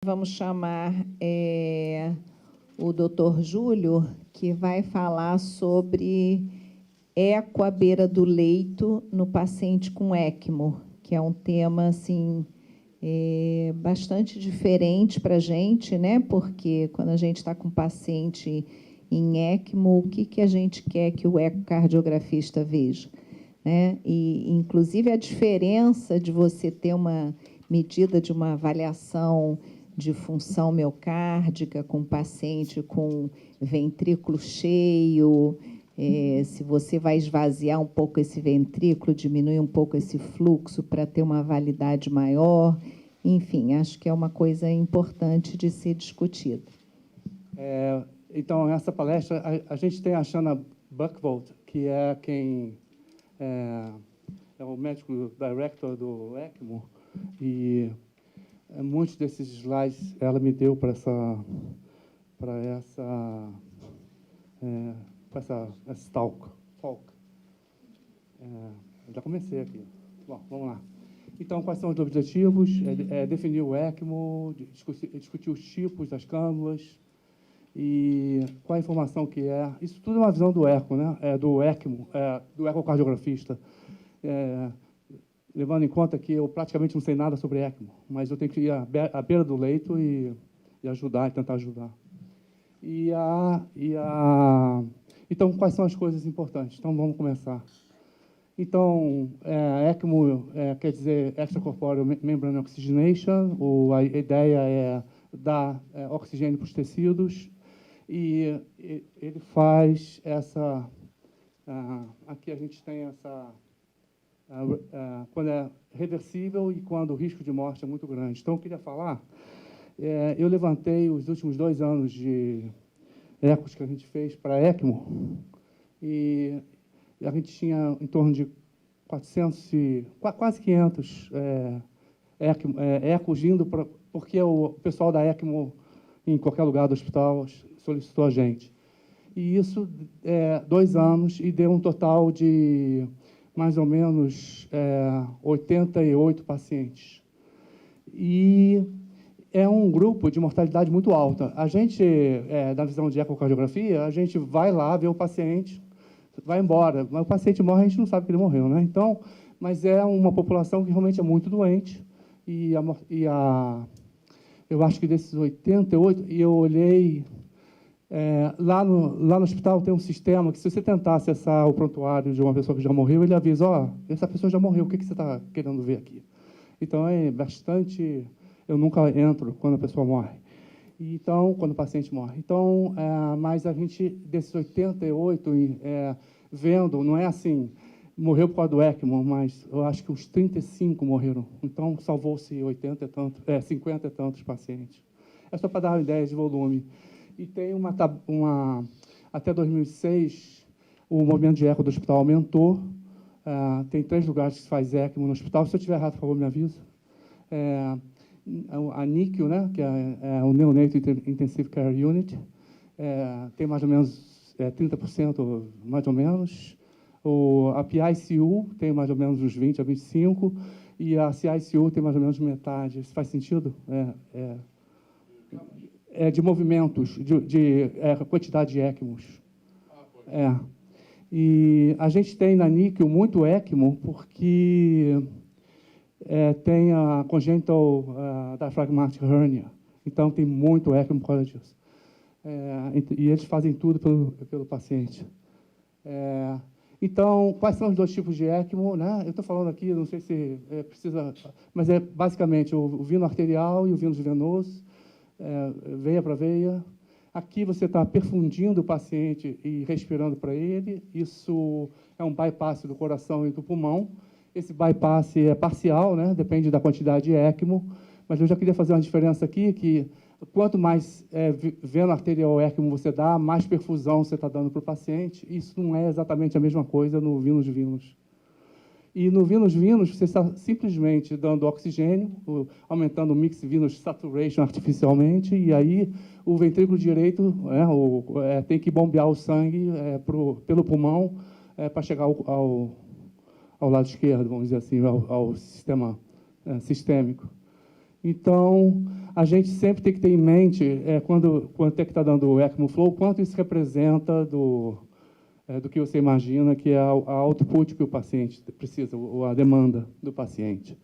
Vamos chamar o doutor Júlio, que vai falar sobre eco à beira do leito no paciente com ECMO, que é um tema assim, bastante diferente para a gente, né? Porque quando a gente está com paciente em ECMO, o que a gente quer que o ecocardiografista veja? Né? E, inclusive, a diferença de você ter uma medida de uma avaliação de função miocárdica com paciente com ventrículo cheio, se você vai esvaziar um pouco esse ventrículo, diminuir um pouco esse fluxo para ter uma validade maior, enfim, acho que é uma coisa importante de ser discutida. Então, nessa palestra, a gente tem a Shanna Buchwald, que é quem é o médico director do ECMO, e muitos desses slides ela me deu para essa talk. Já comecei aqui. Bom, vamos lá. Então, quais são os objetivos? Definir o ECMO, discutir os tipos das cânulas e qual a informação que é. Isso tudo é uma visão do eco, né? Do ECMO, do ecocardiografista. Levando em conta que eu praticamente não sei nada sobre ECMO, mas eu tenho que ir à beira do leito e ajudar, e tentar ajudar. Então, quais são as coisas importantes? Então, vamos começar. Então, ECMO quer dizer Extracorporeal Membrane Oxygenation. A ideia é dar oxigênio para os tecidos, e ele faz essa... aqui a gente tem essa... quando é reversível e quando o risco de morte é muito grande. Então, eu queria falar... eu levantei os últimos 2 anos de ecos que a gente fez para ECMO, e a gente tinha em torno de 400, quase 500 ecos indo para... Porque o pessoal da ECMO, em qualquer lugar do hospital, solicitou a gente. E isso 2 anos, e deu um total de mais ou menos 88 pacientes. E é um grupo de mortalidade muito alta. A gente, da visão de ecocardiografia, a gente vai lá ver o paciente, vai embora, mas o paciente morre, a gente não sabe que ele morreu, né? Então, mas é uma população que realmente é muito doente, eu acho que desses 88, e eu olhei, lá no hospital tem um sistema que, se você tentar acessar o prontuário de uma pessoa que já morreu, ele avisa, essa pessoa já morreu, o que você está querendo ver aqui? Então, é bastante... Eu nunca entro quando a pessoa morre. Então, quando o paciente morre. Então, mas a gente, desses 88, vendo, não é assim, morreu por causa do ECMO, mas eu acho que uns 35 morreram. Então, salvou-se 50 e tantos pacientes. É só para dar uma ideia de volume. E tem até 2006, o movimento de eco do hospital aumentou. Tem 3 lugares que se faz ECMO no hospital. Se eu estiver errado, por favor, me avisa. A NICU, né, que é o Neonatal Intensive Care Unit, tem mais ou menos 30%, mais ou menos. A PICU tem mais ou menos uns 20 a 25%, e a CICU tem mais ou menos metade. Isso faz sentido? De movimentos, de quantidade de ECMOs. E a gente tem na NICU muito ECMO, porque... tem a congenital diaphragmatic hernia. Então, tem muito ECMO por causa disso. E eles fazem tudo pelo paciente. Então, quais são os 2 tipos de ECMO? Né? Eu estou falando aqui, não sei se precisa... Mas é basicamente o veno arterial e o veno venoso, veia para veia. Aqui você está perfundindo o paciente e respirando para ele. Isso é um bypass do coração e do pulmão. Esse bypass é parcial, né? Depende da quantidade de ECMO, mas eu já queria fazer uma diferença aqui, que quanto mais veno arterial ECMO você dá, mais perfusão você está dando para o paciente. Isso não é exatamente a mesma coisa no venous. E no venous você está simplesmente dando oxigênio, aumentando o mix venous saturation artificialmente, e aí o ventrículo direito tem que bombear o sangue pelo pulmão para chegar ao lado esquerdo, vamos dizer assim, ao sistema sistêmico. Então, a gente sempre tem que ter em mente, quando tem que estar dando o ECMO Flow, quanto isso representa do que você imagina que é a output que o paciente precisa, ou a demanda do paciente.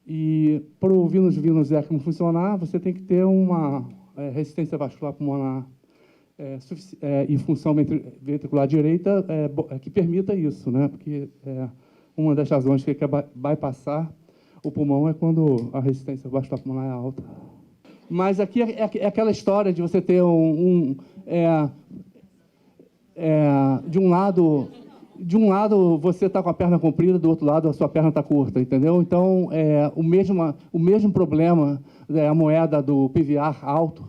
E para o Venous ECMO funcionar, você tem que ter uma resistência vascular pulmonar em função ventricular direita que permita isso, né? Porque uma das razões que vai passar o pulmão é quando a resistência vascular pulmonar é alta. Mas aqui é aquela história de você ter de um lado você está com a perna comprida, do outro lado a sua perna está curta, entendeu? Então, o mesmo problema a moeda do PVR alto,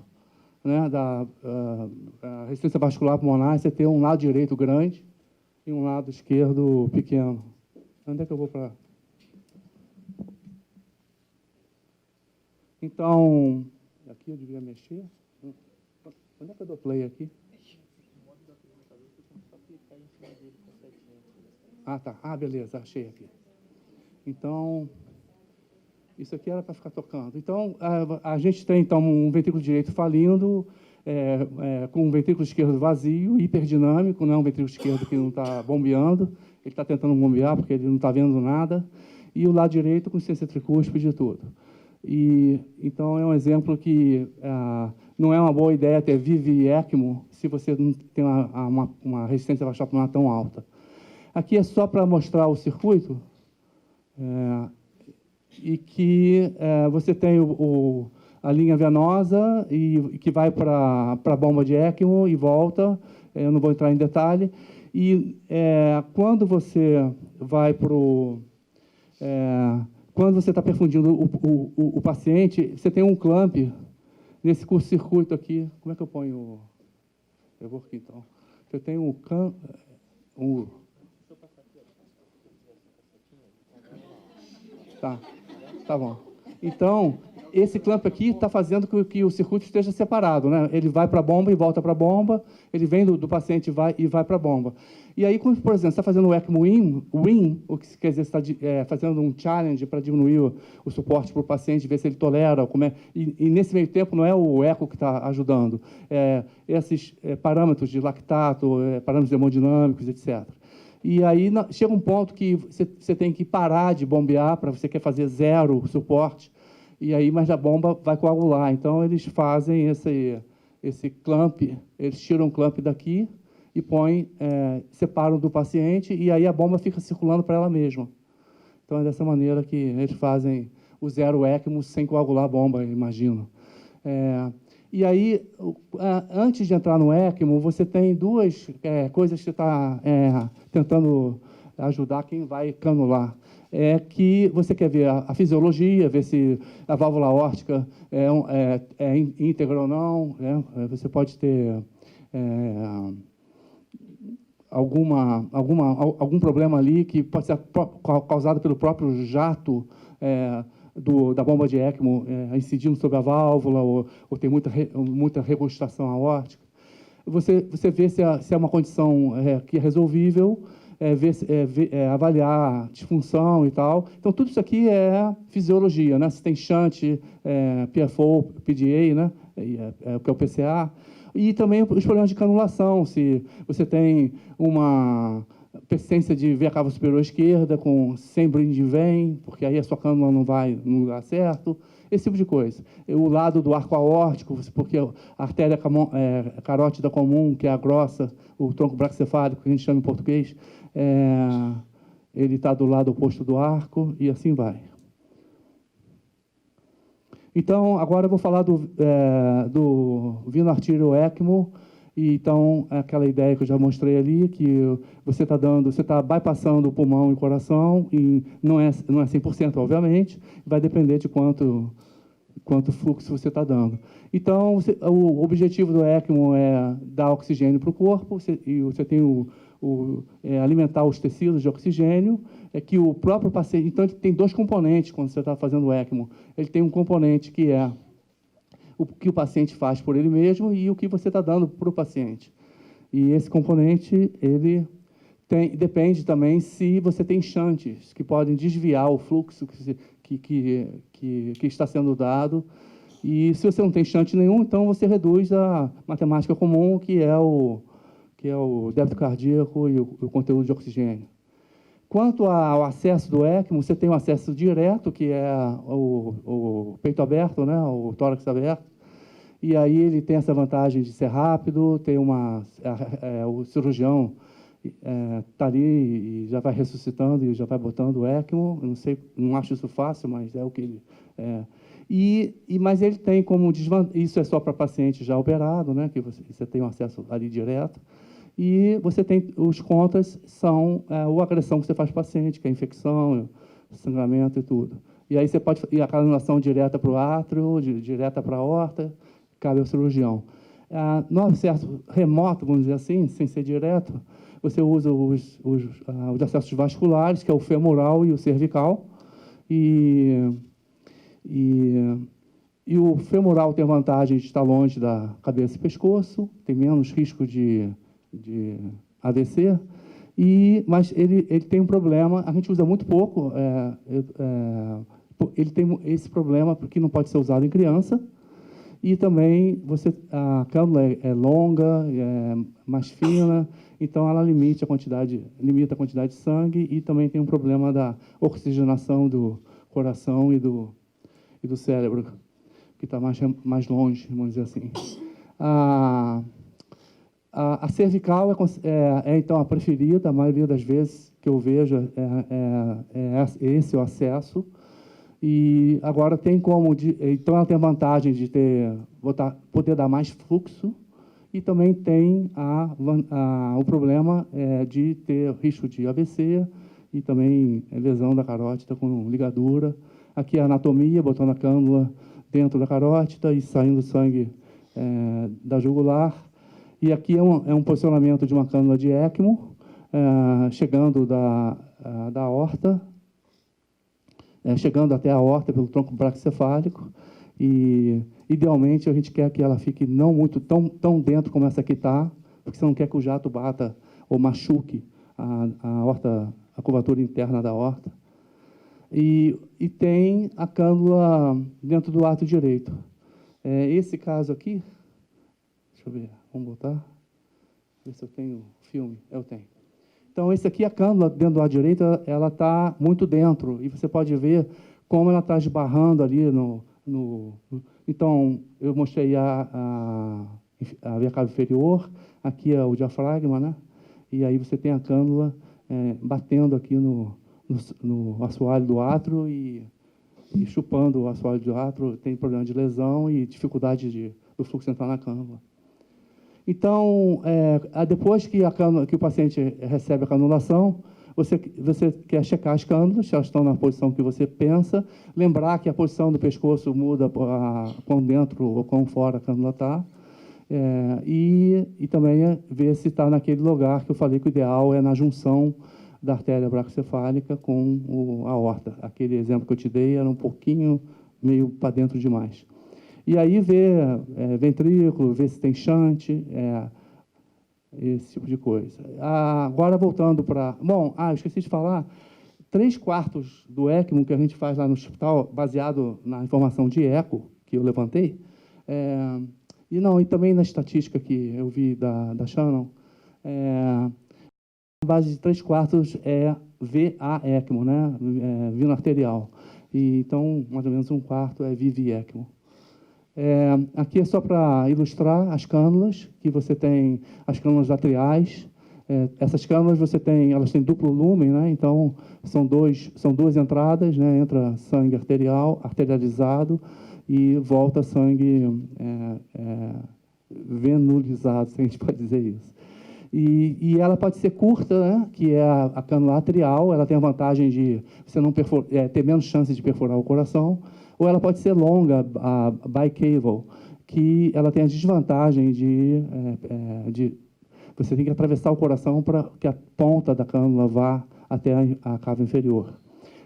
né, da resistência vascular pulmonar, você tem um lado direito grande e um lado esquerdo pequeno. Onde é que eu vou para... Então, aqui eu devia mexer. Onde é que eu dou play aqui? Ah, tá. Ah, beleza, achei aqui. Então, isso aqui era para ficar tocando. Então, a gente tem então um ventrículo direito falindo, com um ventrículo esquerdo vazio, hiperdinâmico, não é um ventrículo esquerdo que não está bombeando, ele está tentando bombear porque ele não está vendo nada, e o lado direito com ciência tricúspide e tudo. E, então, é um exemplo que não é uma boa ideia ter VIV e ECMO se você não tem uma resistência vascular pulmonar tão alta. Aqui é só para mostrar o circuito, e que você tem a linha venosa e que vai para a bomba de ECMO e volta. Eu não vou entrar em detalhe. E quando você vai para quando você está perfundindo o paciente, você tem um clamp nesse curto-circuito aqui. Como é que eu ponho? Eu vou aqui, então. Você tem Tá bom. Então, esse clamp aqui está fazendo com que o circuito esteja separado, né? Ele vai para a bomba e volta para a bomba, ele vem do paciente e vai para a bomba. E aí, quando, por exemplo, você está fazendo o ECMO win, o que quer dizer, você está fazendo um challenge para diminuir o suporte para o paciente, ver se ele tolera, e nesse meio tempo não é o eco que está ajudando, esses parâmetros de lactato, parâmetros hemodinâmicos, etc. E aí chega um ponto que você tem que parar de bombear, para você quer fazer zero suporte, e aí, mas a bomba vai coagular. Então, eles fazem esse clamp, eles tiram o clamp daqui e põem, separam do paciente, e aí a bomba fica circulando para ela mesma. Então, é dessa maneira que eles fazem o zero ECMO sem coagular a bomba, imagino. E aí, antes de entrar no ECMO, você tem duas coisas que você está tentando ajudar quem vai canular. Que você quer ver a fisiologia, ver se a válvula aórtica é íntegra ou não. Você pode ter algum problema ali que pode ser causado pelo próprio jato da bomba de ECMO incidindo sobre a válvula, ou tem muita regurgitação aórtica. Você vê se é uma condição que é resolvível, avaliar a disfunção e tal. Então, tudo isso aqui é fisiologia, né? Se tem shunt, PFO, PDA, né? Que é o PCA. E também os problemas de canulação, se você tem uma persistência de veia cava superior esquerda sem bleeding vein, porque aí a sua cânula não vai no lugar certo, esse tipo de coisa. O lado do arco aórtico, porque a artéria carótida comum, que é a grossa, o tronco braquicefálico, que a gente chama em português, ele está do lado oposto do arco, e assim vai. Então, agora eu vou falar do veno arterial ECMO. E, então, aquela ideia que eu já mostrei ali, que você está bypassando o pulmão e o coração, e não é 100%, obviamente, vai depender de quanto fluxo você está dando. Então, o objetivo do ECMO é dar oxigênio para o corpo, e você tem alimentar os tecidos de oxigênio, que o próprio paciente... Então, ele tem dois componentes quando você está fazendo o ECMO. Ele tem um componente que é o que o paciente faz por ele mesmo e o que você está dando para o paciente. E esse componente, ele Depende também se você tem shanties, que podem desviar o fluxo que está sendo dado. E se você não tem shunt nenhum, então você reduz a matemática comum, que é o débito cardíaco e o conteúdo de oxigênio. Quanto ao acesso do ECMO, você tem um acesso direto, que é o peito aberto, né, o tórax aberto, e aí ele tem essa vantagem de ser rápido, tem o cirurgião está ali e já vai ressuscitando e já vai botando o ECMO. Eu não sei, não acho isso fácil, mas é o que ele... mas ele tem como desvantagem, isso é só para paciente já operado, né, que você tem um acesso ali direto, e você tem, os contras são a agressão que você faz para o paciente, que é infecção, sangramento e tudo. E aí você pode ir a canulação direta para o átrio, direta para a aorta, cabe ao cirurgião. No acesso remoto, vamos dizer assim, sem ser direto, você usa os acessos vasculares, que é o femoral e o cervical, e o femoral tem a vantagem de estar longe da cabeça e pescoço, tem menos risco de AVC, mas ele tem um problema, a gente usa muito pouco, ele tem esse problema porque não pode ser usado em criança, e também a cânula é longa, é mais fina, então ela limita a quantidade de sangue, e também tem um problema da oxigenação do coração e do cérebro, que está mais longe, vamos dizer assim. A cervical então, a preferida, a maioria das vezes que eu vejo é esse o acesso. E agora tem como... Então, ela tem a vantagem de poder dar mais fluxo, e também tem o problema de ter risco de AVC e também lesão da carótida com ligadura. Aqui a anatomia, botando a cânula dentro da carótida e saindo sangue da jugular. E aqui é um posicionamento de uma cânula de ECMO, chegando da aorta, chegando até a aorta pelo tronco braquicefálico. E, idealmente, a gente quer que ela fique não muito tão dentro como essa aqui está, porque você não quer que o jato bata ou machuque a curvatura interna da aorta. E tem a cânula dentro do átrio direito. Esse caso aqui, deixa eu ver, vamos botar, ver se eu tenho filme. Eu tenho. Então, esse aqui, a cânula dentro do átrio direito, ela está muito dentro, e você pode ver como ela está esbarrando ali Então, eu mostrei a via cava inferior, aqui é o diafragma, né? E aí você tem a cânula batendo aqui no assoalho do átrio e chupando o assoalho do átrio, tem problema de lesão e dificuldade do fluxo entrar na cânula. Então, depois que o paciente recebe a canulação, você quer checar as cânulas, se elas estão na posição que você pensa, lembrar que a posição do pescoço muda quão dentro ou quão fora a cânula está, e também ver se está naquele lugar que eu falei que o ideal é na junção da artéria braquicefálica com a aorta. Aquele exemplo que eu te dei era um pouquinho meio para dentro demais. E aí ver ventrículo, ver se tem shunt, esse tipo de coisa. Agora, voltando para... Bom, eu esqueci de falar, 3/4 do ECMO que a gente faz lá no hospital, baseado na informação de eco que eu levantei, e também na estatística que eu vi da Shannon, a base de 3/4 é VA-ECMO, né? Vino arterial. E, então, mais ou menos 1/4 é VV-ECMO. Aqui é só para ilustrar as cânulas, que você tem as cânulas atriais. Essas cânulas elas têm duplo lumen, né? Então são duas entradas, né? Entra sangue arterializado e volta sangue venulizado, se a gente pode dizer isso. E ela pode ser curta, né? Que é a cânula atrial, ela tem a vantagem de você não ter menos chance de perfurar o coração. Ou ela pode ser longa, a bicaval, que ela tem a desvantagem de você tem que atravessar o coração para que a ponta da cânula vá até a cava inferior.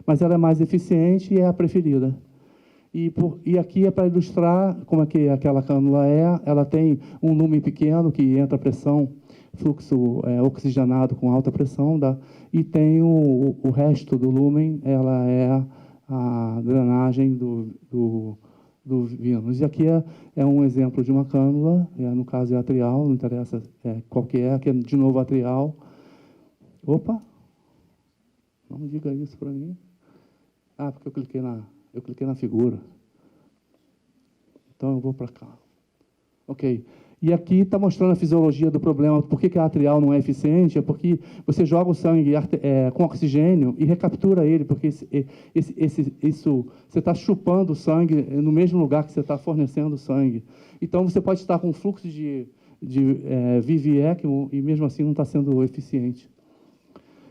Mas ela é mais eficiente e é a preferida. E aqui é para ilustrar como é que aquela cânula ela tem um lumen pequeno que entra a pressão fluxo oxigenado com alta pressão, e tem o resto do lúmen, ela é a drenagem do vínus. E aqui é um exemplo de uma cânula, no caso é atrial, não interessa qual que é, aqui é de novo atrial. Opa! Não diga isso para mim. Ah, porque eu cliquei na figura. Então eu vou para cá. Ok. E aqui está mostrando a fisiologia do problema. Por que a atrial não é eficiente? É porque você joga o sangue com oxigênio e recaptura ele, porque isso você está chupando o sangue no mesmo lugar que você está fornecendo o sangue. Então, você pode estar com fluxo de VV e ECMO e, mesmo assim, não está sendo eficiente.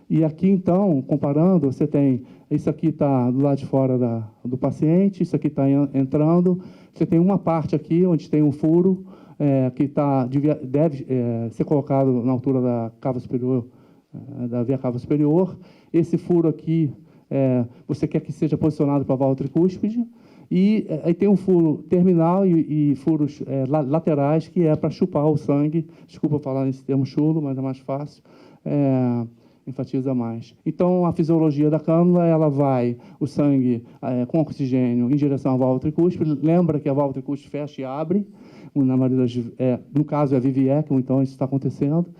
E aqui, então, comparando, você tem... Isso aqui está do lado de fora do paciente, isso aqui está entrando. Você tem uma parte aqui onde tem um furo, que deve ser colocado na altura da cava superior, da via cava superior. Esse furo aqui, você quer que seja posicionado para a válvula tricúspide. E aí tem um furo terminal e furos laterais, que é para chupar o sangue. Desculpa falar nesse termo chulo, mas é mais fácil. Enfatiza mais. Então, a fisiologia da cânula, ela vai, o sangue com oxigênio em direção à válvula tricúspide. Lembra que a válvula tricúspide fecha e abre. Na maioria no caso, é VV ECMO, então isso está acontecendo.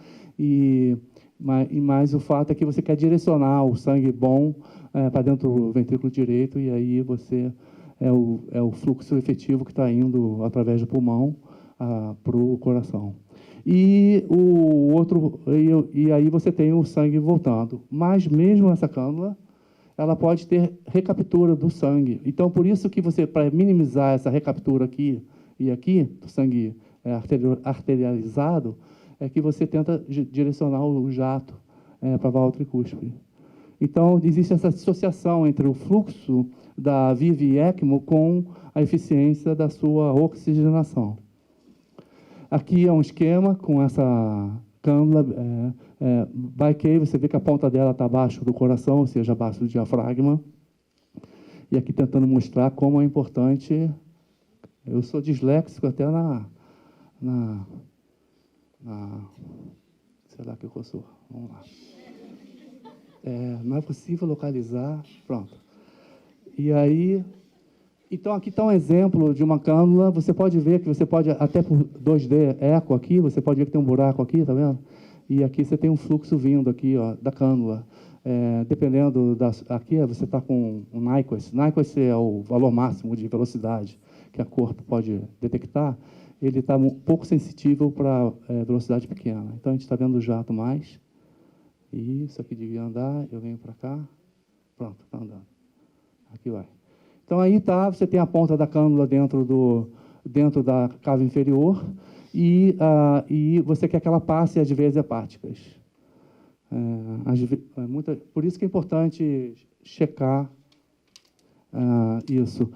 Mas o fato é que você quer direcionar o sangue bom para dentro do ventrículo direito, e aí você é o fluxo efetivo que está indo através do pulmão para o coração. E aí você tem o sangue voltando. Mas mesmo essa cânula, ela pode ter recaptura do sangue. Então, por isso que você, para minimizar essa recaptura aqui e aqui, do sangue arterializado, é que você tenta direcionar o jato para a válvula tricúspide. Então, existe essa dissociação entre o fluxo da VV ECMO com a eficiência da sua oxigenação. Aqui é um esquema com essa cânula Baikei. Você vê que a ponta dela está abaixo do coração, ou seja, abaixo do diafragma. E aqui tentando mostrar como é importante. Eu sou disléxico até sei lá o que eu sou. Vamos lá. Não é possível localizar. Pronto. E aí... Então, aqui está um exemplo de uma cânula. Você pode ver que você pode, até por 2D eco aqui, você pode ver que tem um buraco aqui, está vendo? E aqui você tem um fluxo vindo aqui, ó, da cânula. Dependendo aqui você está com um NIQUIS. NIQUIS é o valor máximo de velocidade que a corpo pode detectar. Ele está um pouco sensível para velocidade pequena. Então, a gente está vendo o jato mais. E isso aqui devia andar. Eu venho para cá. Pronto, está andando. Aqui vai. Então, aí você tem a ponta da cânula dentro da cava inferior e você quer que ela passe as veias hepáticas. Por isso que é importante checar isso.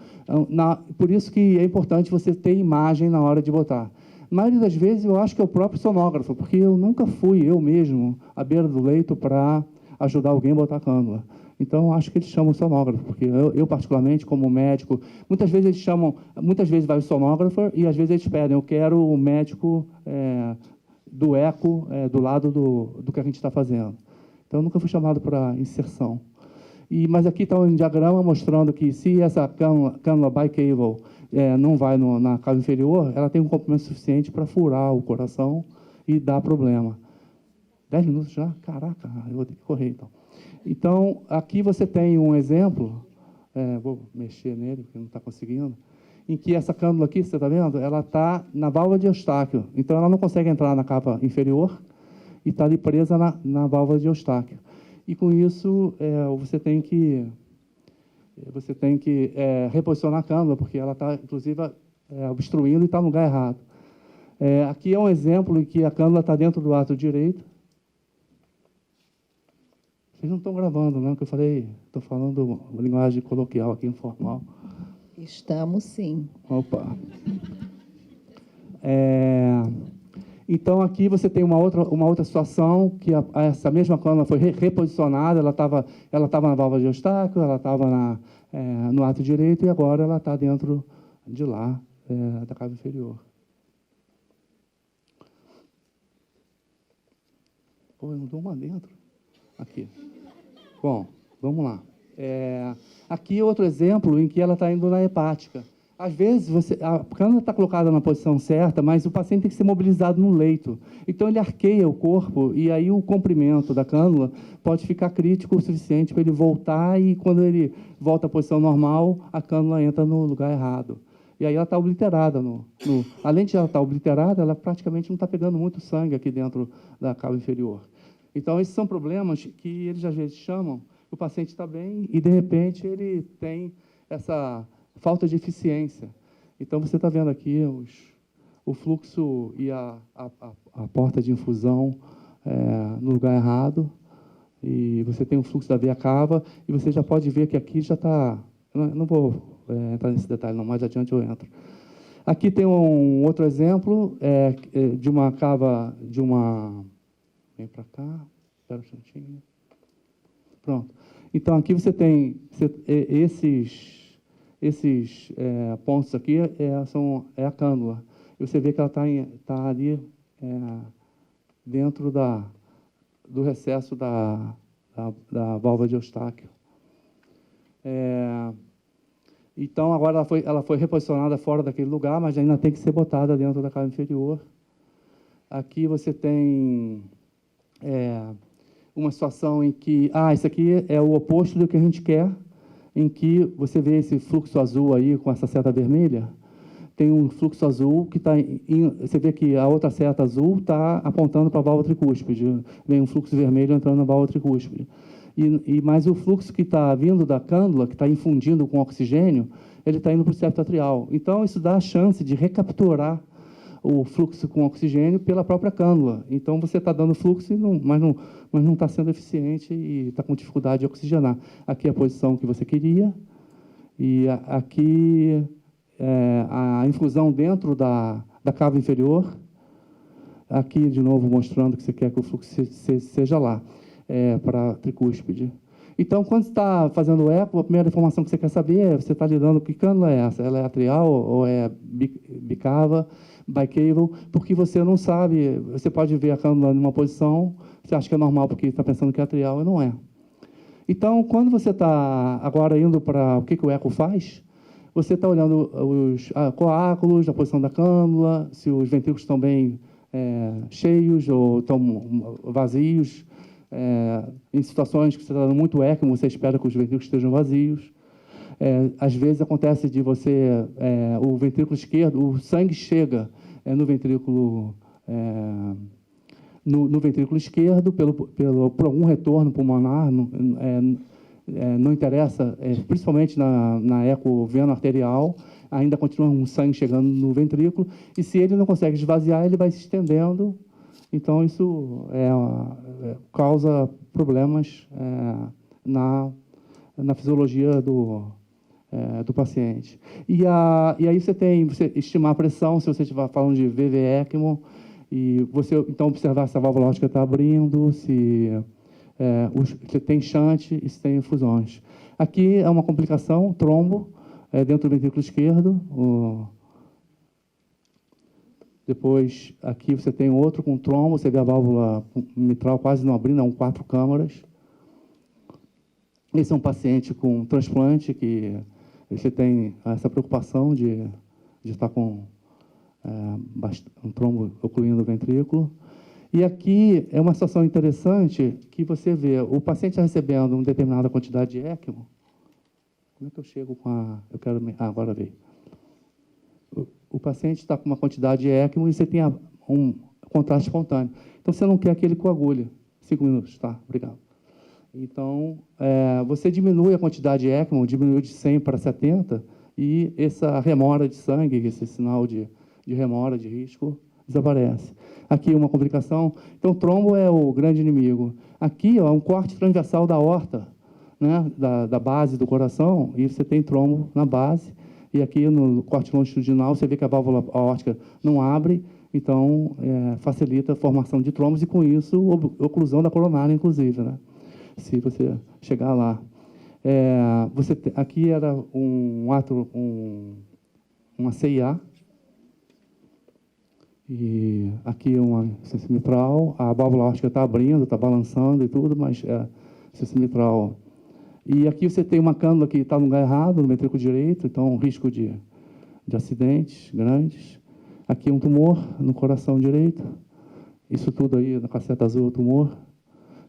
Por isso que é importante você ter imagem na hora de botar. Na maioria das vezes, eu acho que é o próprio sonógrafo, porque eu nunca fui, eu mesmo, à beira do leito para ajudar alguém a botar a cânula. Então, acho que eles chamam o sonógrafo, porque eu particularmente, como médico, muitas vezes vai o sonógrafo e às vezes eles pedem, eu quero o médico do eco do lado do que a gente está fazendo. Então, eu nunca fui chamado para inserção. Mas aqui está um diagrama mostrando que se essa cânula bicable não vai na cava inferior, ela tem um comprimento suficiente para furar o coração e dar problema. 10 minutos já? Caraca, eu vou ter que correr, então. Então, aqui você tem um exemplo, vou mexer nele, porque não está conseguindo, em que essa cânula aqui, você está vendo? Ela está na válvula de Eustáquio. Então, ela não consegue entrar na capa inferior e está ali presa na válvula de Eustáquio. E, com isso, você tem que reposicionar a cânula, porque ela está, inclusive, obstruindo e está no lugar errado. Aqui é um exemplo em que a cânula está dentro do ato direito. Vocês não estão gravando, não, que eu falei, estou falando uma linguagem coloquial aqui, informal. Estamos, sim. Opa. Então, aqui você tem uma outra situação, que essa mesma cânula foi reposicionada, ela estava na válvula de Eustáquio, ela estava no ato direito, e agora ela está dentro de lá, da cava inferior. Pô, eu não dou uma dentro. Aqui. Bom, vamos lá. Aqui é outro exemplo em que ela está indo na hepática. Às vezes, a cânula está colocada na posição certa, mas o paciente tem que ser mobilizado no leito. Então, ele arqueia o corpo e aí o comprimento da cânula pode ficar crítico o suficiente para ele voltar e, quando ele volta à posição normal, a cânula entra no lugar errado. E aí ela está obliterada. Além de ela estar obliterada, ela praticamente não está pegando muito sangue aqui dentro da cava inferior. Então, esses são problemas que eles, às vezes, chamam, o paciente está bem e, de repente, ele tem essa falta de eficiência. Então, você está vendo aqui o fluxo e a porta de infusão no lugar errado, e você tem o fluxo da veia cava, e você já pode ver que aqui já está... Não vou entrar nesse detalhe, não, mais adiante eu entro. Aqui tem um outro exemplo de uma cava, Vem para cá, espera um instantinho. Pronto. Então, aqui você tem esses pontos aqui, é a cânula. E você vê que ela está ali dentro do recesso da válvula de Eustáquio. Então, agora ela foi reposicionada fora daquele lugar, mas ainda tem que ser botada dentro da cava inferior. Aqui você tem uma situação em que... isso aqui é o oposto do que a gente quer, em que você vê esse fluxo azul aí com essa seta vermelha. Tem um fluxo azul que está... Você vê que a outra seta azul está apontando para a válvula tricúspide. Vem um fluxo vermelho entrando na válvula tricúspide. Mas o fluxo que está vindo da cânula, que está infundindo com oxigênio, ele está indo para o septo atrial. Então, isso dá a chance de recapturar o fluxo com oxigênio pela própria cânula. Então, você está dando fluxo, mas não está sendo eficiente e está com dificuldade de oxigenar. Aqui é a posição que você queria, e aqui a infusão dentro da cava inferior. Aqui, de novo, mostrando que você quer que o fluxo seja lá, para a tricúspide. Então, quando você está fazendo o eco, a primeira informação que você quer saber é: você está lidando com que cânula é essa? Ela é atrial ou é bicava, bicával? Porque você não sabe, você pode ver a cânula numa posição, você acha que é normal porque está pensando que é atrial e não é. Então, quando você está agora indo para o que o eco faz, você está olhando os coágulos, a posição da cânula, se os ventrículos estão bem cheios ou estão vazios. Em situações que você está dando muito ECMO, você espera que os ventrículos estejam vazios. Às vezes acontece de você, o ventrículo esquerdo, o sangue chega no ventrículo esquerdo por algum retorno pulmonar, não interessa, principalmente na eco veno arterial, ainda continua um sangue chegando no ventrículo, e se ele não consegue esvaziar, ele vai se estendendo. Então, isso causa problemas na fisiologia do paciente. E aí você estimar a pressão, se você estiver falando de VV-ECMO, e você, então, observar se a válvula aórtica está abrindo, se tem shunt e se tem infusões. Aqui é uma complicação, trombo, dentro do ventrículo esquerdo. Depois, aqui você tem outro com trombo, você vê a válvula mitral quase não abrindo, 4 câmaras. Esse é um paciente com transplante, que você tem essa preocupação de estar com um trombo ocluindo o ventrículo. E aqui é uma situação interessante que você vê o paciente está recebendo uma determinada quantidade de ECMO. Como é que eu chego com a... agora veio. O paciente está com uma quantidade de ECMO e você tem um contraste espontâneo. Então, você não quer que ele coagule. 5 minutos, tá? Obrigado. Então, você diminui a quantidade de ECMO, diminui de 100 para 70, e essa remora de sangue, esse sinal de remora, de risco, desaparece. Aqui uma complicação. Então, o trombo é o grande inimigo. Aqui, um corte transversal da aorta, né, da base do coração, e você tem trombo na base. E aqui, no corte longitudinal, você vê que a válvula aórtica não abre, então facilita a formação de trombos e, com isso, oclusão da coronária, inclusive, né? Se você chegar lá. Aqui era uma CIA, E aqui uma insuficiência mitral, a válvula aórtica está abrindo, está balançando e tudo, mas é insuficiência mitral. E aqui você tem uma cânula que está no lugar errado, no ventrículo direito, então risco de acidentes grandes. Aqui um tumor no coração direito. Isso tudo aí na caseta azul é o tumor.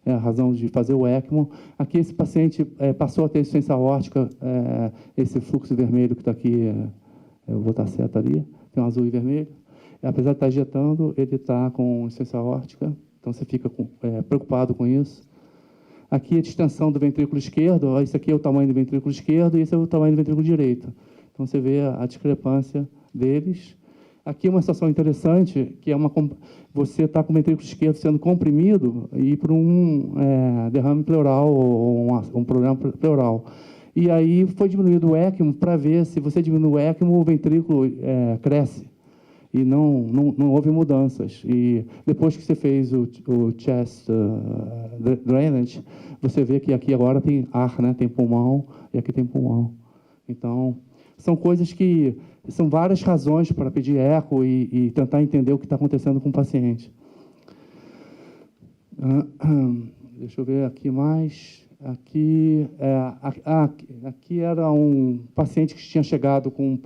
É a razão de fazer o ECMO. Aqui esse paciente passou a ter insuficiência aórtica, esse fluxo vermelho que está aqui, eu vou botar a seta ali, tem um azul e vermelho. Apesar de estar injetando, ele está com insuficiência aórtica, então você fica preocupado com isso. Aqui a distensão do ventrículo esquerdo, isso aqui é o tamanho do ventrículo esquerdo e esse é o tamanho do ventrículo direito. Então você vê a discrepância deles. Aqui uma situação interessante, que é você está com o ventrículo esquerdo sendo comprimido e por um derrame pleural ou um problema pleural. E aí foi diminuído o ECMO para ver se você diminui o ECMO, o ventrículo cresce. E não houve mudanças. E depois que você fez o chest drainage, você vê que aqui agora tem ar, né? Tem pulmão, e aqui tem pulmão. Então, são coisas que... São várias razões para pedir eco e tentar entender o que está acontecendo com o paciente. Deixa eu ver aqui mais. Aqui era um paciente que tinha chegado com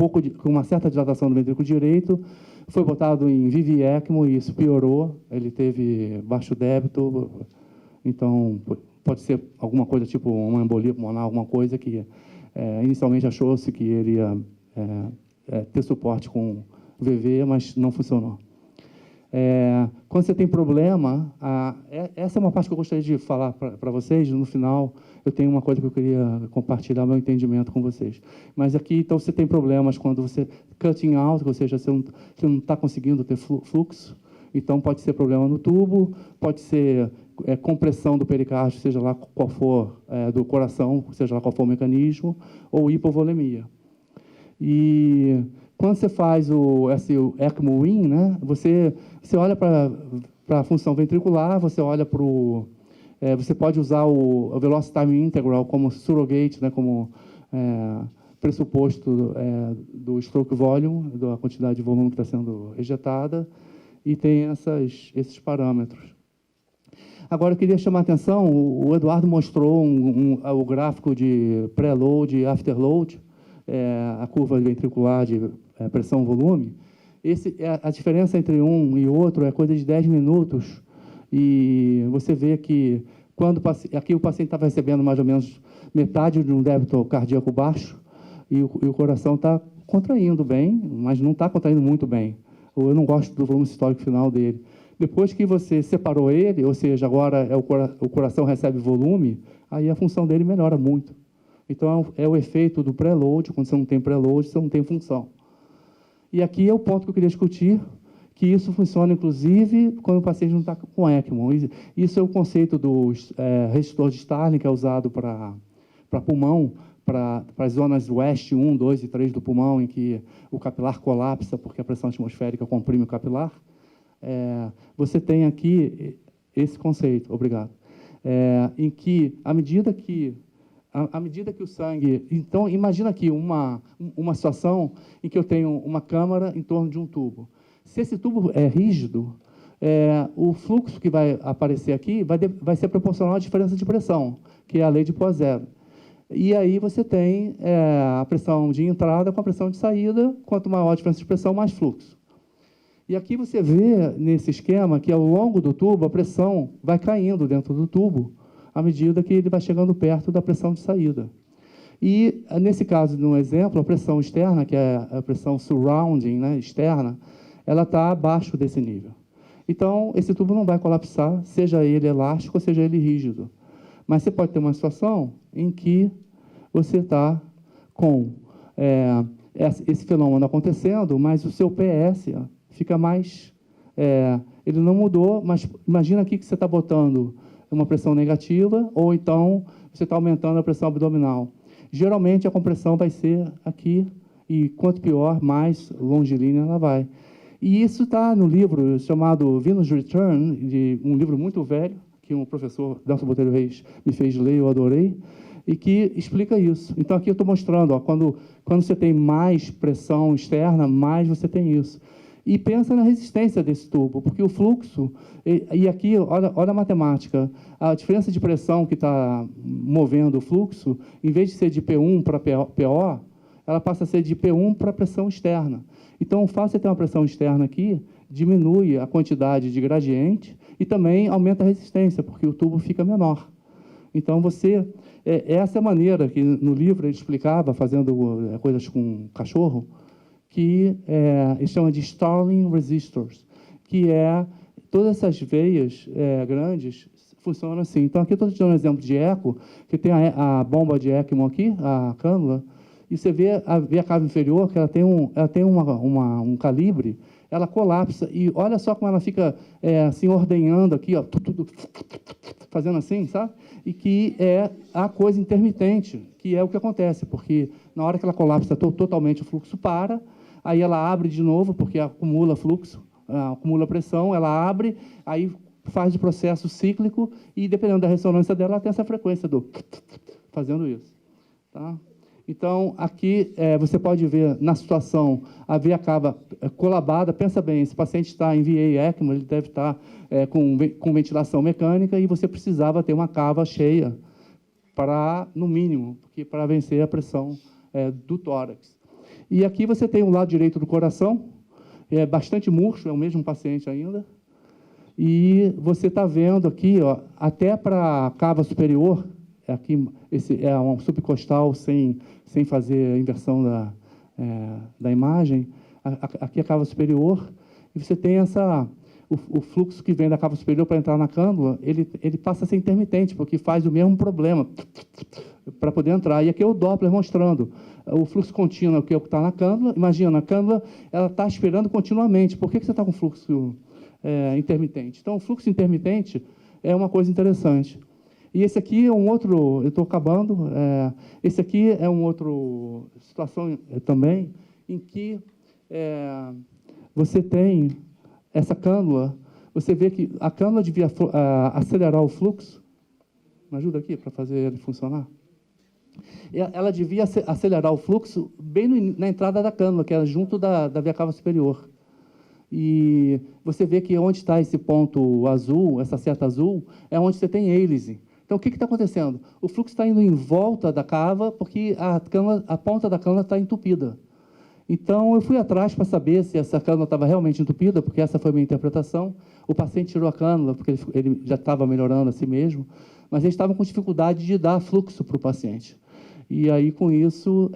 uma certa dilatação do ventrículo direito, foi botado em VV ECMO e isso piorou, ele teve baixo débito, então pode ser alguma coisa tipo uma embolia pulmonar, alguma coisa que inicialmente achou-se que ele ia ter suporte com VV, mas não funcionou. Quando você tem problema, essa é uma parte que eu gostaria de falar para vocês. No final, eu tenho uma coisa que eu queria compartilhar meu entendimento com vocês. Mas aqui, então, você tem problemas quando você cutting out, ou seja, você não está conseguindo ter fluxo. Então, pode ser problema no tubo, pode ser compressão do pericárdio, seja lá qual for, do coração, seja lá qual for o mecanismo, ou hipovolemia. E quando você faz o ECMO Win, né, você olha para a função ventricular, você olha para o... você pode usar o Velocity Time Integral como surrogate, né, como pressuposto do stroke volume, da quantidade de volume que está sendo ejetada, e tem esses parâmetros. Agora, eu queria chamar a atenção, o Eduardo mostrou o gráfico de pré-load e afterload, a curva ventricular de pressão-volume. A diferença entre um e outro é coisa de 10 minutos, e você vê que aqui o paciente estava recebendo mais ou menos metade de um débito cardíaco baixo, e o coração está contraindo bem, mas não está contraindo muito bem. Eu não gosto do volume sistólico final dele. Depois que você separou ele, ou seja, agora o coração recebe volume, aí a função dele melhora muito. Então, é o efeito do preload. Quando você não tem preload, você não tem função. E aqui é o ponto que eu queria discutir, que isso funciona, inclusive, quando o paciente não está com ECMO. Isso é o conceito do resistor de Starling, que é usado para pulmão, para as zonas oeste 1, 2 e 3 do pulmão, em que o capilar colapsa porque a pressão atmosférica comprime o capilar. Você tem aqui esse conceito, obrigado, em que, à medida que o sangue... Então, imagina aqui uma situação em que eu tenho uma câmara em torno de um tubo. Se esse tubo é rígido, o fluxo que vai aparecer aqui vai ser proporcional à diferença de pressão, que é a lei de Poisson. E aí você tem a pressão de entrada com a pressão de saída. Quanto maior a diferença de pressão, mais fluxo. E aqui você vê, nesse esquema, que ao longo do tubo, a pressão vai caindo dentro do tubo, à medida que ele vai chegando perto da pressão de saída. E, nesse caso, no exemplo, a pressão externa, que é a pressão surrounding, né, externa, ela está abaixo desse nível. Então, esse tubo não vai colapsar, seja ele elástico ou seja ele rígido. Mas você pode ter uma situação em que você está com esse fenômeno acontecendo, mas o seu PS fica mais... ele não mudou, mas imagina aqui que você está botando uma pressão negativa, ou então você está aumentando a pressão abdominal. Geralmente, a compressão vai ser aqui, e quanto pior, mais longilínea ela vai. E isso está no livro chamado Venus Return, um livro muito velho, que um professor, Delcio Botelho Reis, me fez ler, eu adorei, e que explica isso. Então, aqui eu estou mostrando, quando você tem mais pressão externa, mais você tem isso. E pensa na resistência desse tubo, porque o fluxo, e aqui, olha a matemática, a diferença de pressão que está movendo o fluxo, em vez de ser de P1 para PO, ela passa a ser de P1 para pressão externa. Então, o fato de você ter uma pressão externa aqui, diminui a quantidade de gradiente e também aumenta a resistência, porque o tubo fica menor. Então, essa é a maneira que no livro ele explicava, fazendo coisas com cachorro, que eles chamam de Starling Resistors, que todas essas veias grandes funcionam assim. Então, aqui eu estou te dando um exemplo de eco, que tem a bomba de ECMO aqui, a cânula, e você vê a cava inferior, que ela tem um calibre, ela colapsa, e olha só como ela fica assim, ordenhando aqui, ó, tudo fazendo assim, sabe? E que é a coisa intermitente, que é o que acontece, porque na hora que ela colapsa totalmente, o fluxo para, aí ela abre de novo, porque acumula fluxo, acumula pressão, ela abre, aí faz o processo cíclico, e dependendo da ressonância dela, ela tem essa frequência do fazendo isso. Tá? Então, aqui você pode ver, na situação, a veia cava colabada. Pensa bem, esse paciente está em VA ECMO, ele deve estar com ventilação mecânica, e você precisava ter uma cava cheia, no mínimo, para vencer a pressão do tórax. E aqui você tem o lado direito do coração, bastante murcho, é o mesmo paciente ainda. E você está vendo aqui, ó, até para a cava superior, aqui, esse é um subcostal sem fazer a inversão da imagem, aqui é a cava superior, e você tem o fluxo que vem da cava superior para entrar na cânula, ele passa a ser intermitente, porque faz o mesmo problema para poder entrar. E aqui é o Doppler mostrando o fluxo contínuo, que é o que está na cânula. Imagina, a cânula está aspirando continuamente. Por que você está com fluxo intermitente? Então, o fluxo intermitente é uma coisa interessante. E esse aqui é um outro, eu estou acabando, esse aqui é um outro situação também, em que você tem essa cânula, você vê que a cânula devia acelerar o fluxo. Me ajuda aqui para fazer ele funcionar? Ela devia acelerar o fluxo bem na entrada da cânula, que era junto da veia cava superior. E você vê que onde está esse ponto azul, essa seta azul, é onde você tem hélice. Então, o que está acontecendo? O fluxo está indo em volta da cava, porque a ponta da cânula está entupida. Então, eu fui atrás para saber se essa cânula estava realmente entupida, porque essa foi a minha interpretação. O paciente tirou a cânula, porque ele já estava melhorando a si mesmo, mas eles estavam com dificuldade de dar fluxo para o paciente. E aí, com isso,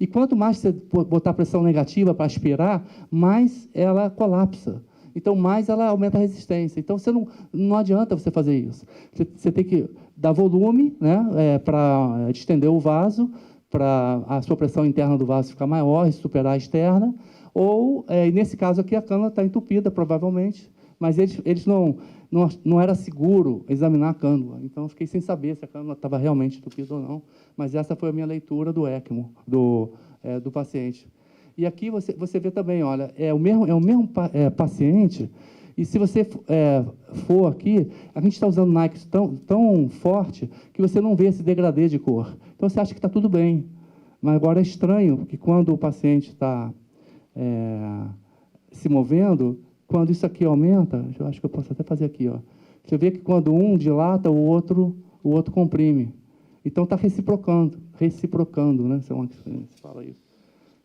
e quanto mais você botar pressão negativa para aspirar, mais ela colapsa. Então, mais ela aumenta a resistência. Então, não adianta você fazer isso. Você tem que dar volume, né, para distender o vaso, para a sua pressão interna do vaso ficar maior e superar a externa, ou, nesse caso aqui, a cânula está entupida, provavelmente, mas eles não era seguro examinar a cânula. Então, eu fiquei sem saber se a cânula estava realmente entupida ou não, mas essa foi a minha leitura do ECMO, do paciente. E aqui você vê também, olha, é o mesmo paciente, e se você for aqui, a gente está usando Nike tão forte que você não vê esse degradê de cor. Então, você acha que está tudo bem. Mas agora é estranho, porque quando o paciente está se movendo, quando isso aqui aumenta, eu acho que eu posso até fazer aqui, ó. Você vê que quando um dilata, o outro comprime. Então, está reciprocando, né? Se fala isso.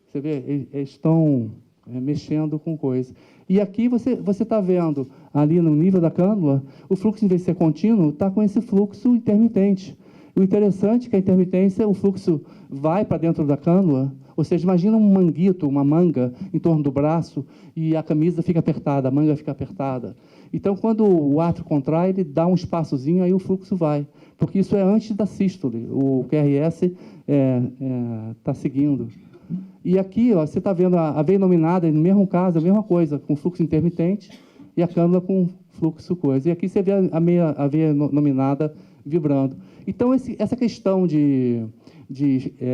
Você vê, eles estão mexendo com coisa. E aqui você está vendo, ali no nível da cânula, o fluxo, em vez de ser contínuo, está com esse fluxo intermitente. O interessante é que a intermitência, o fluxo vai para dentro da cânula, ou seja, imagina um manguito, uma manga em torno do braço, e a camisa fica apertada, a manga fica apertada. Então, quando o átrio contrai, ele dá um espaçozinho, aí o fluxo vai. Porque isso é antes da sístole, o QRS está seguindo. E aqui, ó, você está vendo a veia nominada, no mesmo caso, a mesma coisa, com fluxo intermitente, e a cânula com fluxo coisa. E aqui você vê a veia nominada vibrando. Então, essa questão de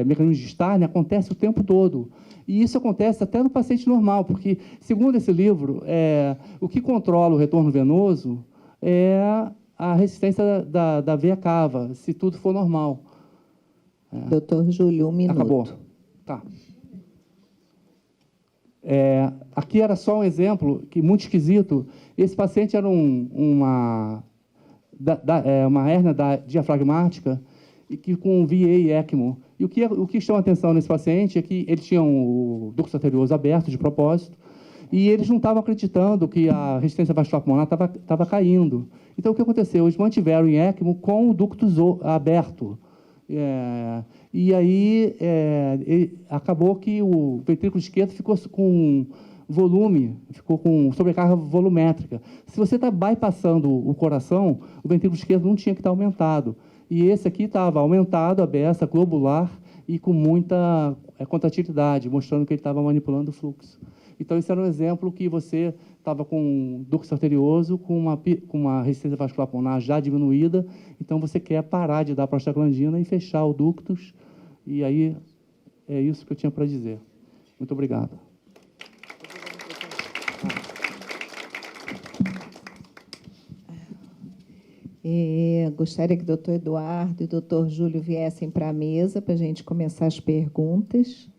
mecanismo de Starling acontece o tempo todo. E isso acontece até no paciente normal, porque, segundo esse livro, o que controla o retorno venoso é a resistência da veia cava, se tudo for normal. Doutor Júlio, 1 minuto. Acabou. Tá. Aqui era só um exemplo, que muito esquisito. Esse paciente era uma hérnia diafragmática e que com VA e ECMO. E o que chama atenção nesse paciente é que ele tinha o ducto arterioso aberto de propósito e eles não estavam acreditando que a resistência vascular pulmonar estava caindo. Então, o que aconteceu? Eles mantiveram em ECMO com o ducto aberto. E aí acabou que o ventrículo esquerdo ficou com volume, ficou com sobrecarga volumétrica. Se você está bypassando o coração, o ventrículo esquerdo não tinha que estar aumentado. E esse aqui estava aumentado, a beça globular e com muita contratilidade, mostrando que ele estava manipulando o fluxo. Então, esse era um exemplo que você estava com um ducto arterioso, com uma resistência vascular pulmonar já diminuída, então você quer parar de dar prostaglandina e fechar o ductus, e aí é isso que eu tinha para dizer. Muito obrigado. Gostaria que o doutor Eduardo e o doutor Júlio viessem para a mesa para a gente começar as perguntas.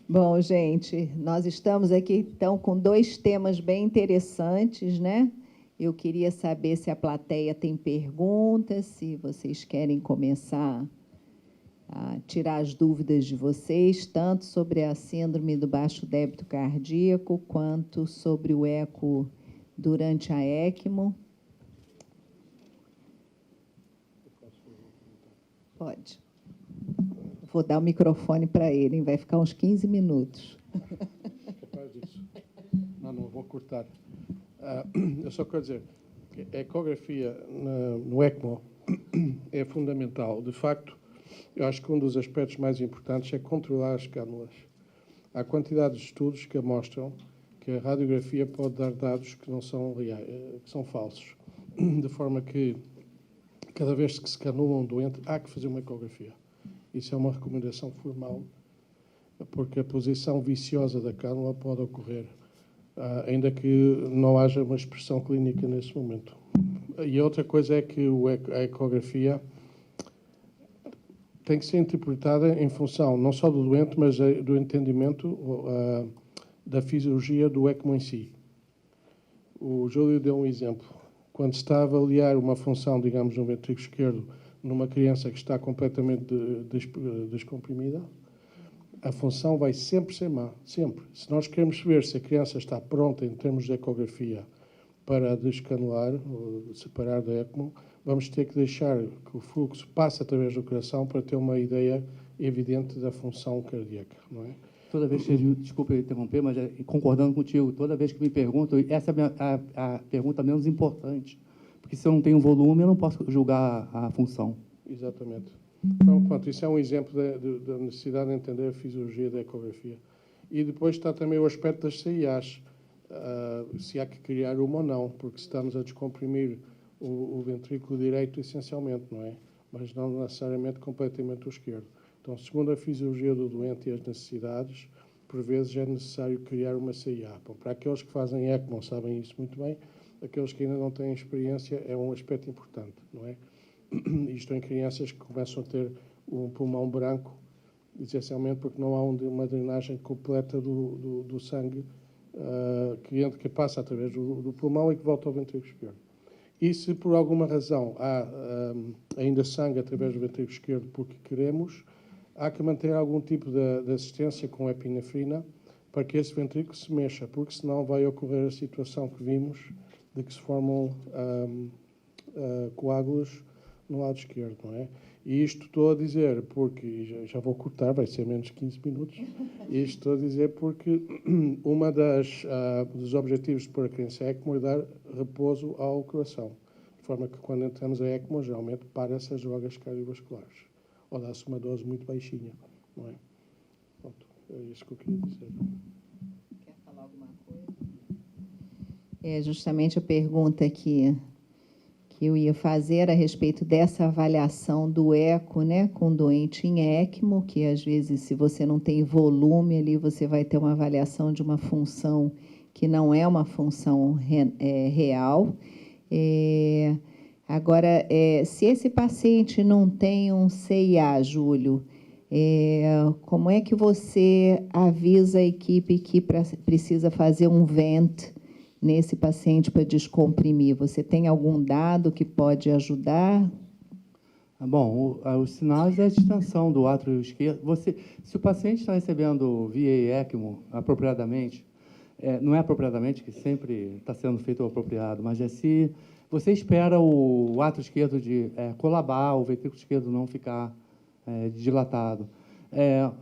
Bom, gente, nós estamos aqui, então, com 2 temas bem interessantes, né? Eu queria saber se a plateia tem perguntas, se vocês querem começar a tirar as dúvidas de vocês, tanto sobre a síndrome do baixo débito cardíaco, quanto sobre o eco durante a ECMO. Pode. Vou dar o microfone para ele, vai ficar uns 15 minutos. Capaz disso. Não vou cortar. Eu só quero dizer que a ecografia no ECMO é fundamental. De facto, eu acho que um dos aspectos mais importantes é controlar as cânulas. Há quantidade de estudos que mostram que a radiografia pode dar dados que não são reais, que são falsos. De forma que, cada vez que se canula um doente, há que fazer uma ecografia. Isso é uma recomendação formal, porque a posição viciosa da cânula pode ocorrer, ainda que não haja uma expressão clínica nesse momento. E a outra coisa é que a ecografia tem que ser interpretada em função não só do doente, mas do entendimento da fisiologia do ECMO em si. O Júlio deu um exemplo. Quando se está a avaliar uma função, digamos, no ventrículo esquerdo, numa criança que está completamente descomprimida, a função vai sempre ser má, sempre. Se nós queremos ver se a criança está pronta em termos de ecografia para descanular, ou separar da ECMO, vamos ter que deixar que o fluxo passe através do coração para ter uma ideia evidente da função cardíaca, não é? Toda vez que, desculpa interromper, mas concordando contigo, toda vez que me perguntam, essa é a pergunta menos importante, porque se eu não tenho volume, eu não posso julgar a função. Exatamente. Então, pronto, isso é um exemplo da necessidade de entender a fisiologia da ecografia. E depois está também o aspecto das CIAs, se há que criar uma ou não, porque estamos a descomprimir o ventrículo direito, essencialmente, não é? Mas não necessariamente completamente o esquerdo. Então, segundo a fisiologia do doente e as necessidades, por vezes é necessário criar uma CIA. Bom, para aqueles que fazem ECMO sabem isso muito bem, aqueles que ainda não têm experiência é um aspecto importante, não é? Isto em crianças que começam a ter um pulmão branco, essencialmente porque não há uma drenagem completa do sangue que passa através do pulmão e que volta ao ventrículo esquerdo. E se por alguma razão há ainda sangue através do ventrículo esquerdo porque queremos, há que manter algum tipo de assistência com epinefrina para que esse ventrículo se mexa, porque senão vai ocorrer a situação que vimos de que se formam coágulos no lado esquerdo, não é? E isto estou a dizer porque, já vou cortar, vai ser menos de 15 minutos, e isto estou a dizer porque uma dos objetivos de pôr a criança ECMO é dar repouso ao coração, de forma que quando entramos a ECMO, geralmente para essas drogas cardiovasculares, ou dá-se uma dose muito baixinha, não é? Pronto, é isso que eu queria dizer. Quer falar alguma coisa? É justamente a pergunta que eu ia fazer a respeito dessa avaliação do eco, né, com doente em ECMO, que às vezes, se você não tem volume ali, você vai ter uma avaliação de uma função que não é uma função real. Agora, se esse paciente não tem um CIA, Júlio, Como é que você avisa a equipe que precisa fazer um vent nesse paciente para descomprimir? Você tem algum dado que pode ajudar? Bom, os sinais é a distensão do átrio esquerdo. Se o paciente está recebendo VA e ECMO apropriadamente, não é apropriadamente, que sempre está sendo feito o apropriado, mas se você espera o átrio esquerdo de colabar, o ventrículo esquerdo não ficar dilatado.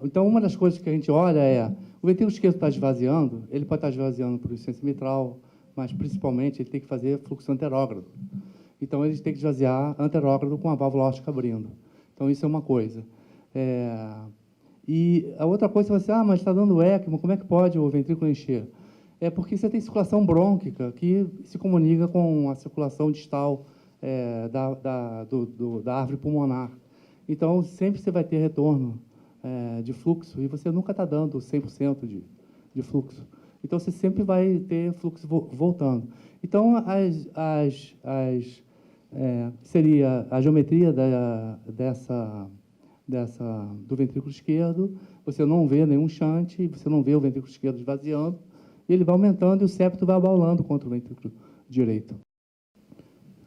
Então, uma das coisas que a gente olha o ventrículo esquerdo está esvaziando, ele pode estar esvaziando por insuficiência mitral, mas, principalmente, ele tem que fazer fluxo anterógrado. Então, ele tem que esvaziar anterógrado com a válvula aórtica abrindo. Então, isso é uma coisa. E a outra coisa, você, mas está dando ECMO, como é que pode o ventrículo encher? É porque você tem circulação brônquica, que se comunica com a circulação distal da árvore pulmonar. Então, sempre você vai ter retorno de fluxo, e você nunca está dando 100% de fluxo. Então, você sempre vai ter fluxo voltando. Então, seria a geometria do ventrículo esquerdo, você não vê nenhum shunt, você não vê o ventrículo esquerdo esvaziando, e ele vai aumentando e o septo vai abaulando contra o ventrículo direito.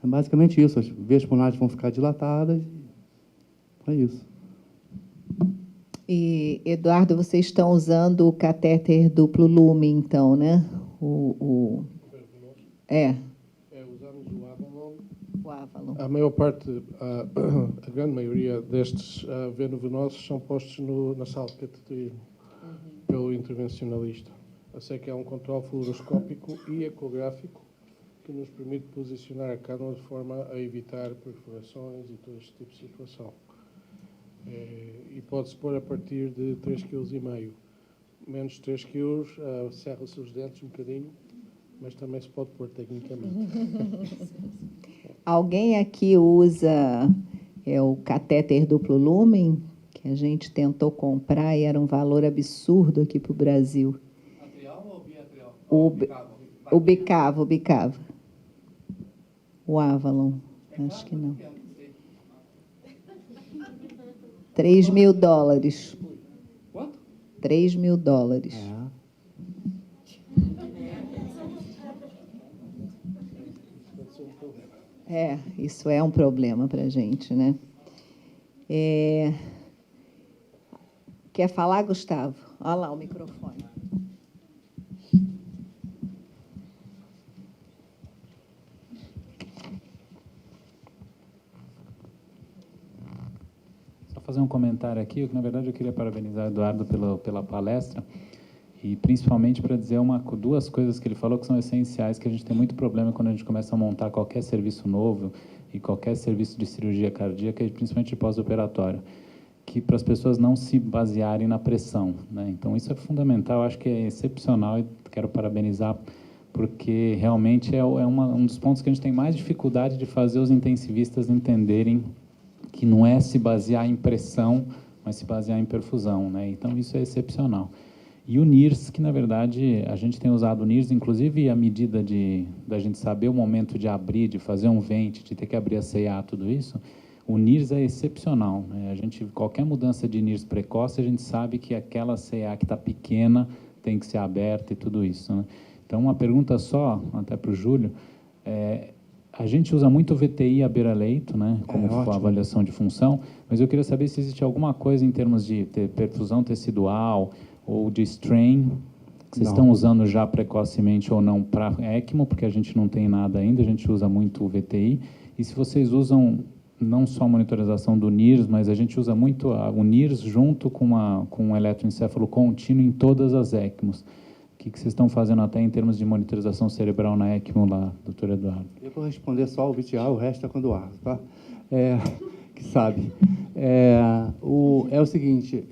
É basicamente isso, as veias pulmonares vão ficar dilatadas, é isso. E, Eduardo, vocês estão usando o catéter duplo lume, então, né? Usamos o Avalon. O Avalon. A maior parte, a grande maioria destes venovenosos são postos na sala de cateterismo pelo intervencionalista. Eu sei que é um controle fluoroscópico e ecográfico que nos permite posicionar a cânula de forma a evitar perfurações e todo este tipo de situação. E pode-se pôr a partir de 3,5 kg. Menos de 3 kg, cerra-se os dentes um bocadinho, mas também se pode pôr tecnicamente. Alguém aqui usa o catéter duplo lumen, que a gente tentou comprar e era um valor absurdo aqui para o Brasil? Atrial ou biatrial? O bicavo. O Avalon, acho que não. $3.000. Quanto? $3.000. Isso é um problema para a gente, né? Quer falar, Gustavo? Olha lá o microfone. Só fazer um comentário aqui, que na verdade eu queria parabenizar o Eduardo pela palestra, e principalmente para dizer duas coisas que ele falou que são essenciais, que a gente tem muito problema quando a gente começa a montar qualquer serviço novo e qualquer serviço de cirurgia cardíaca, e principalmente de pós-operatório, que para as pessoas não se basearem na pressão, né? Então isso é fundamental, acho que é excepcional e quero parabenizar, porque realmente é um dos pontos que a gente tem mais dificuldade de fazer os intensivistas entenderem que não é se basear em pressão, mas se basear em perfusão, né? Então isso é excepcional. E o NIRS, que na verdade a gente tem usado o NIRS, inclusive à medida da gente saber o momento de abrir, de fazer um vent, de ter que abrir a CA, tudo isso, o NIRS é excepcional, né? Qualquer mudança de NIRS precoce, a gente sabe que aquela CA que está pequena tem que ser aberta e tudo isso, né? Então, uma pergunta só, até para o Júlio, a gente usa muito o VTI à beira-leito, né, como avaliação de função, mas eu queria saber se existe alguma coisa em termos de perfusão tecidual ou de strain, que vocês estão usando já precocemente ou não para ECMO, porque a gente não tem nada ainda, a gente usa muito o VTI, e se vocês usam não só a monitorização do NIRS, mas a gente usa muito o NIRS junto com um eletroencefalo contínuo em todas as ECMOs. O que vocês estão fazendo até em termos de monitorização cerebral na ECMO lá, doutor Eduardo? Eu vou responder só o VTI, o resto é quando ar, tá? Que sabe. O seguinte,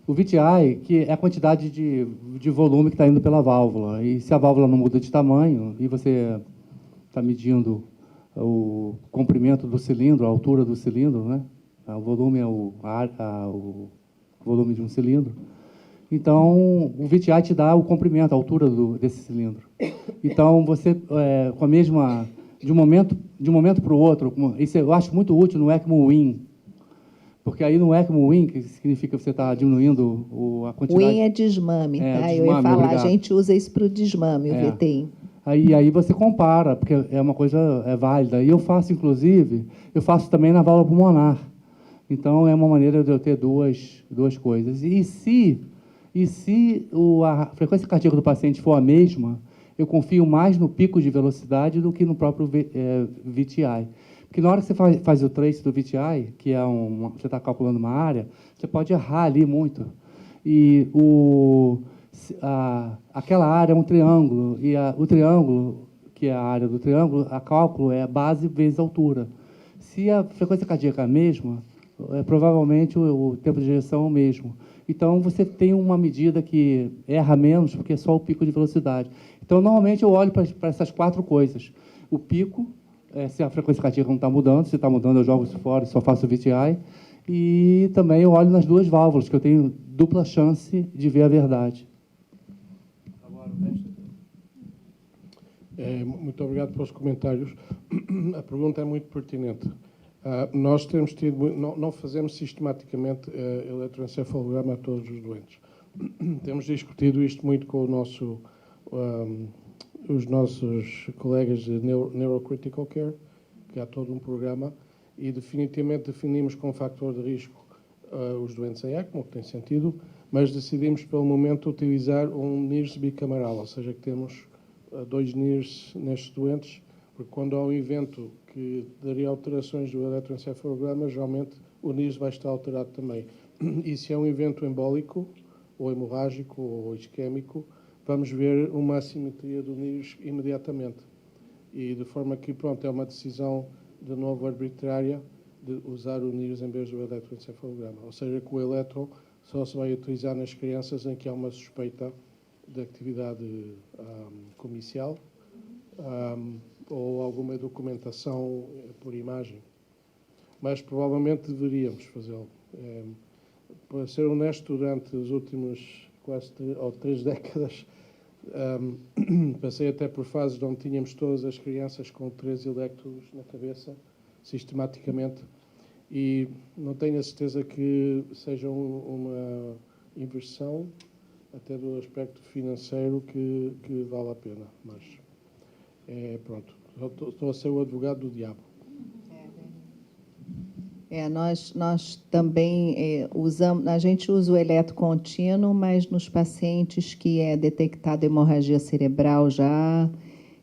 o VTI, que é a quantidade de volume que está indo pela válvula, e se a válvula não muda de tamanho, e você está medindo o comprimento do cilindro, a altura do cilindro, né? O volume é o volume de um cilindro. Então, o VTI te dá o comprimento, a altura desse cilindro. Então, você, com a mesma... De um momento para o outro, isso eu acho muito útil no ECMO WIN, Porque aí no ECMO WIN, que significa que você está diminuindo a quantidade... WIN é desmame, É, tá? Eu ia desmame, falar, obrigado. a gente usa isso para o desmame, o É. VTI. Aí você compara, porque é uma coisa válida. E eu faço, inclusive, eu faço também na válvula pulmonar. Então, é uma maneira de eu ter duas coisas. E se a frequência cardíaca do paciente for a mesma, eu confio mais no pico de velocidade do que no próprio VTI. Porque na hora que você faz o trace do VTI, que é você está calculando uma área, você pode errar ali muito. E aquela área é um triângulo, e o triângulo, que é a área do triângulo, a cálculo é a base vezes a altura. Se a frequência cardíaca é a mesma, provavelmente o tempo de ejeção é o mesmo. Então, você tem uma medida que erra menos, porque é só o pico de velocidade. Então, normalmente, eu olho para essas 4 coisas. O pico, se a frequência cardíaca não está mudando, se está mudando, eu jogo isso fora, só faço o VTI. E também eu olho nas 2 válvulas, que eu tenho dupla chance de ver a verdade. Muito obrigado pelos comentários. A pergunta é muito pertinente. Nós temos tido, não fazemos sistematicamente eletroencefalograma a todos os doentes. Temos discutido isto muito com os nossos colegas de Neurocritical Care, que há todo um programa, e definitivamente definimos com fator de risco os doentes em ECMO, que tem sentido, mas decidimos, pelo momento, utilizar um NIRS bicamaral, ou seja, que temos 2 NIRS nestes doentes, porque quando há um evento que daria alterações do eletroencefalograma, geralmente o NIRS vai estar alterado também. E se é um evento embólico, ou hemorrágico, ou isquémico, vamos ver uma assimetria do NIRS imediatamente. E de forma que, pronto, é uma decisão de novo arbitrária de usar o NIRS em vez do eletroencefalograma. Ou seja, que o eletro só se vai utilizar nas crianças em que há uma suspeita de atividade comicial ou alguma documentação por imagem. Mas provavelmente deveríamos fazê-lo. Para ser honesto, durante os últimos quase 3 décadas, passei até por fases onde tínhamos todas as crianças com 3 elétrodos na cabeça, sistematicamente, e não tenho a certeza que seja uma inversão, até do aspecto financeiro, que vale a pena. Mas, pronto, estou a ser o advogado do diabo. Nós também usamos, a gente usa o eletro contínuo, mas nos pacientes que é detectada hemorragia cerebral já,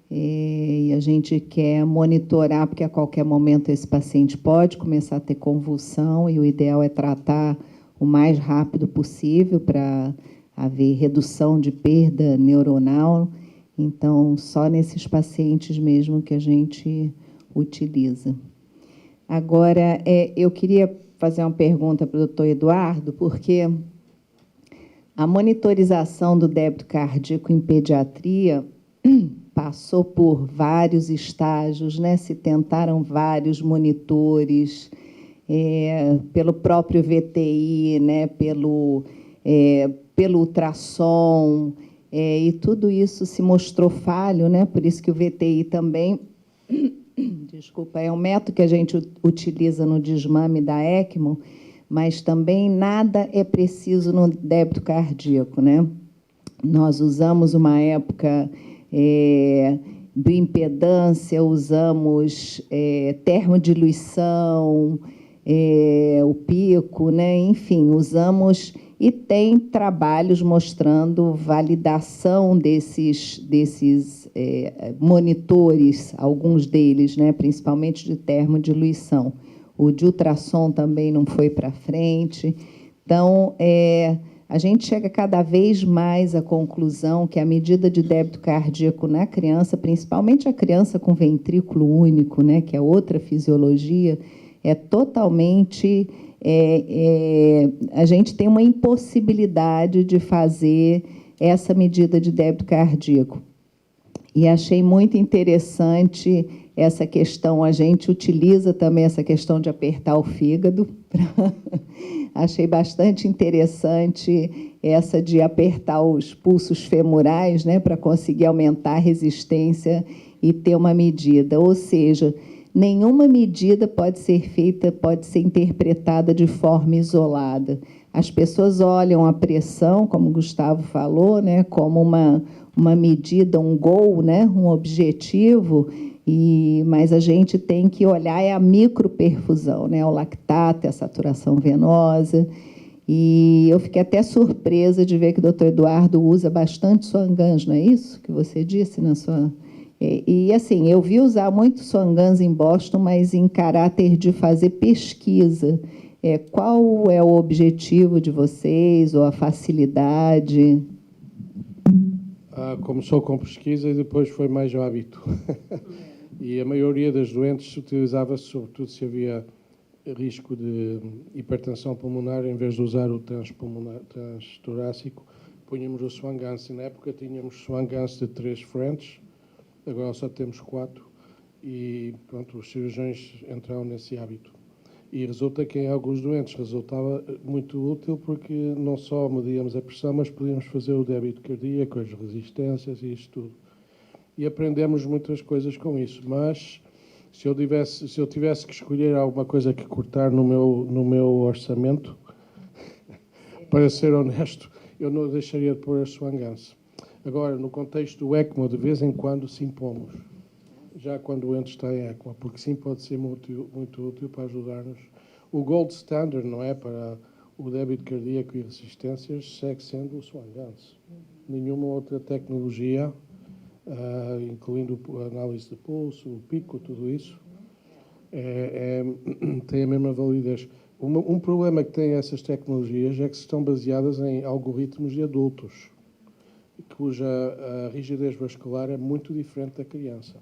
e a gente quer monitorar, porque a qualquer momento esse paciente pode começar a ter convulsão, e o ideal é tratar o mais rápido possível para haver redução de perda neuronal. Então, só nesses pacientes mesmo que a gente utiliza. Agora, eu queria fazer uma pergunta para o doutor Eduardo, porque a monitorização do débito cardíaco em pediatria passou por vários estágios, né? Se tentaram vários monitores, pelo próprio VTI, né? Pelo ultrassom, e tudo isso se mostrou falho, né? Por isso que o VTI também... Desculpa, é um método que a gente utiliza no desmame da ECMO, mas também nada é preciso no débito cardíaco, né? Nós usamos uma época bioimpedância, usamos termodiluição, o pico, né? Enfim, usamos... E tem trabalhos mostrando validação desses monitores, alguns deles, né, principalmente de termodiluição. O de ultrassom também não foi para frente. Então, a gente chega cada vez mais à conclusão que a medida de débito cardíaco na criança, principalmente a criança com ventrículo único, né, que é outra fisiologia, é totalmente... a gente tem uma impossibilidade de fazer essa medida de débito cardíaco. E achei muito interessante essa questão, a gente utiliza também essa questão de apertar o fígado. Achei bastante interessante essa de apertar os pulsos femorais, né, para conseguir aumentar a resistência e ter uma medida. Ou seja, nenhuma medida pode ser feita, pode ser interpretada de forma isolada. As pessoas olham a pressão, como o Gustavo falou, né, como uma medida, um goal, né, um objetivo, mas a gente tem que olhar a microperfusão, né, o lactato, a saturação venosa. E eu fiquei até surpresa de ver que o doutor Eduardo usa bastante Swan-Ganz, não é isso que você disse na sua... assim, eu vi usar muito Swan-Ganz em Boston, mas em caráter de fazer pesquisa. Qual é o objetivo de vocês, ou a facilidade? Começou com pesquisa e depois foi mais o hábito. E a maioria das doentes utilizava-se, sobretudo se havia risco de hipertensão pulmonar, em vez de usar o transtorácico, punhamos o Swan-Ganz. Na época tínhamos Swan-Ganz de 3 frentes, agora só temos 4, e pronto, os cirurgiões entraram nesse hábito. E resulta que em alguns doentes resultava muito útil, porque não só medíamos a pressão, mas podíamos fazer o débito cardíaco, as resistências e isto tudo. E aprendemos muitas coisas com isso, mas se eu tivesse que escolher alguma coisa que cortar no meu orçamento, para ser honesto, eu não deixaria de pôr a Swan-Ganz. Agora, no contexto do ECMO, de vez em quando se impomos, já quando o doente está em ECMO, porque sim pode ser muito útil para ajudar-nos. O gold standard, não é, para o débito cardíaco e resistências, segue sendo o Swan-Ganz. Nenhuma outra tecnologia, incluindo a análise de pulso, o pico, tudo isso, tem a mesma validez. Um problema que têm essas tecnologias é que estão baseadas em algoritmos de adultos, cuja a rigidez vascular é muito diferente da criança.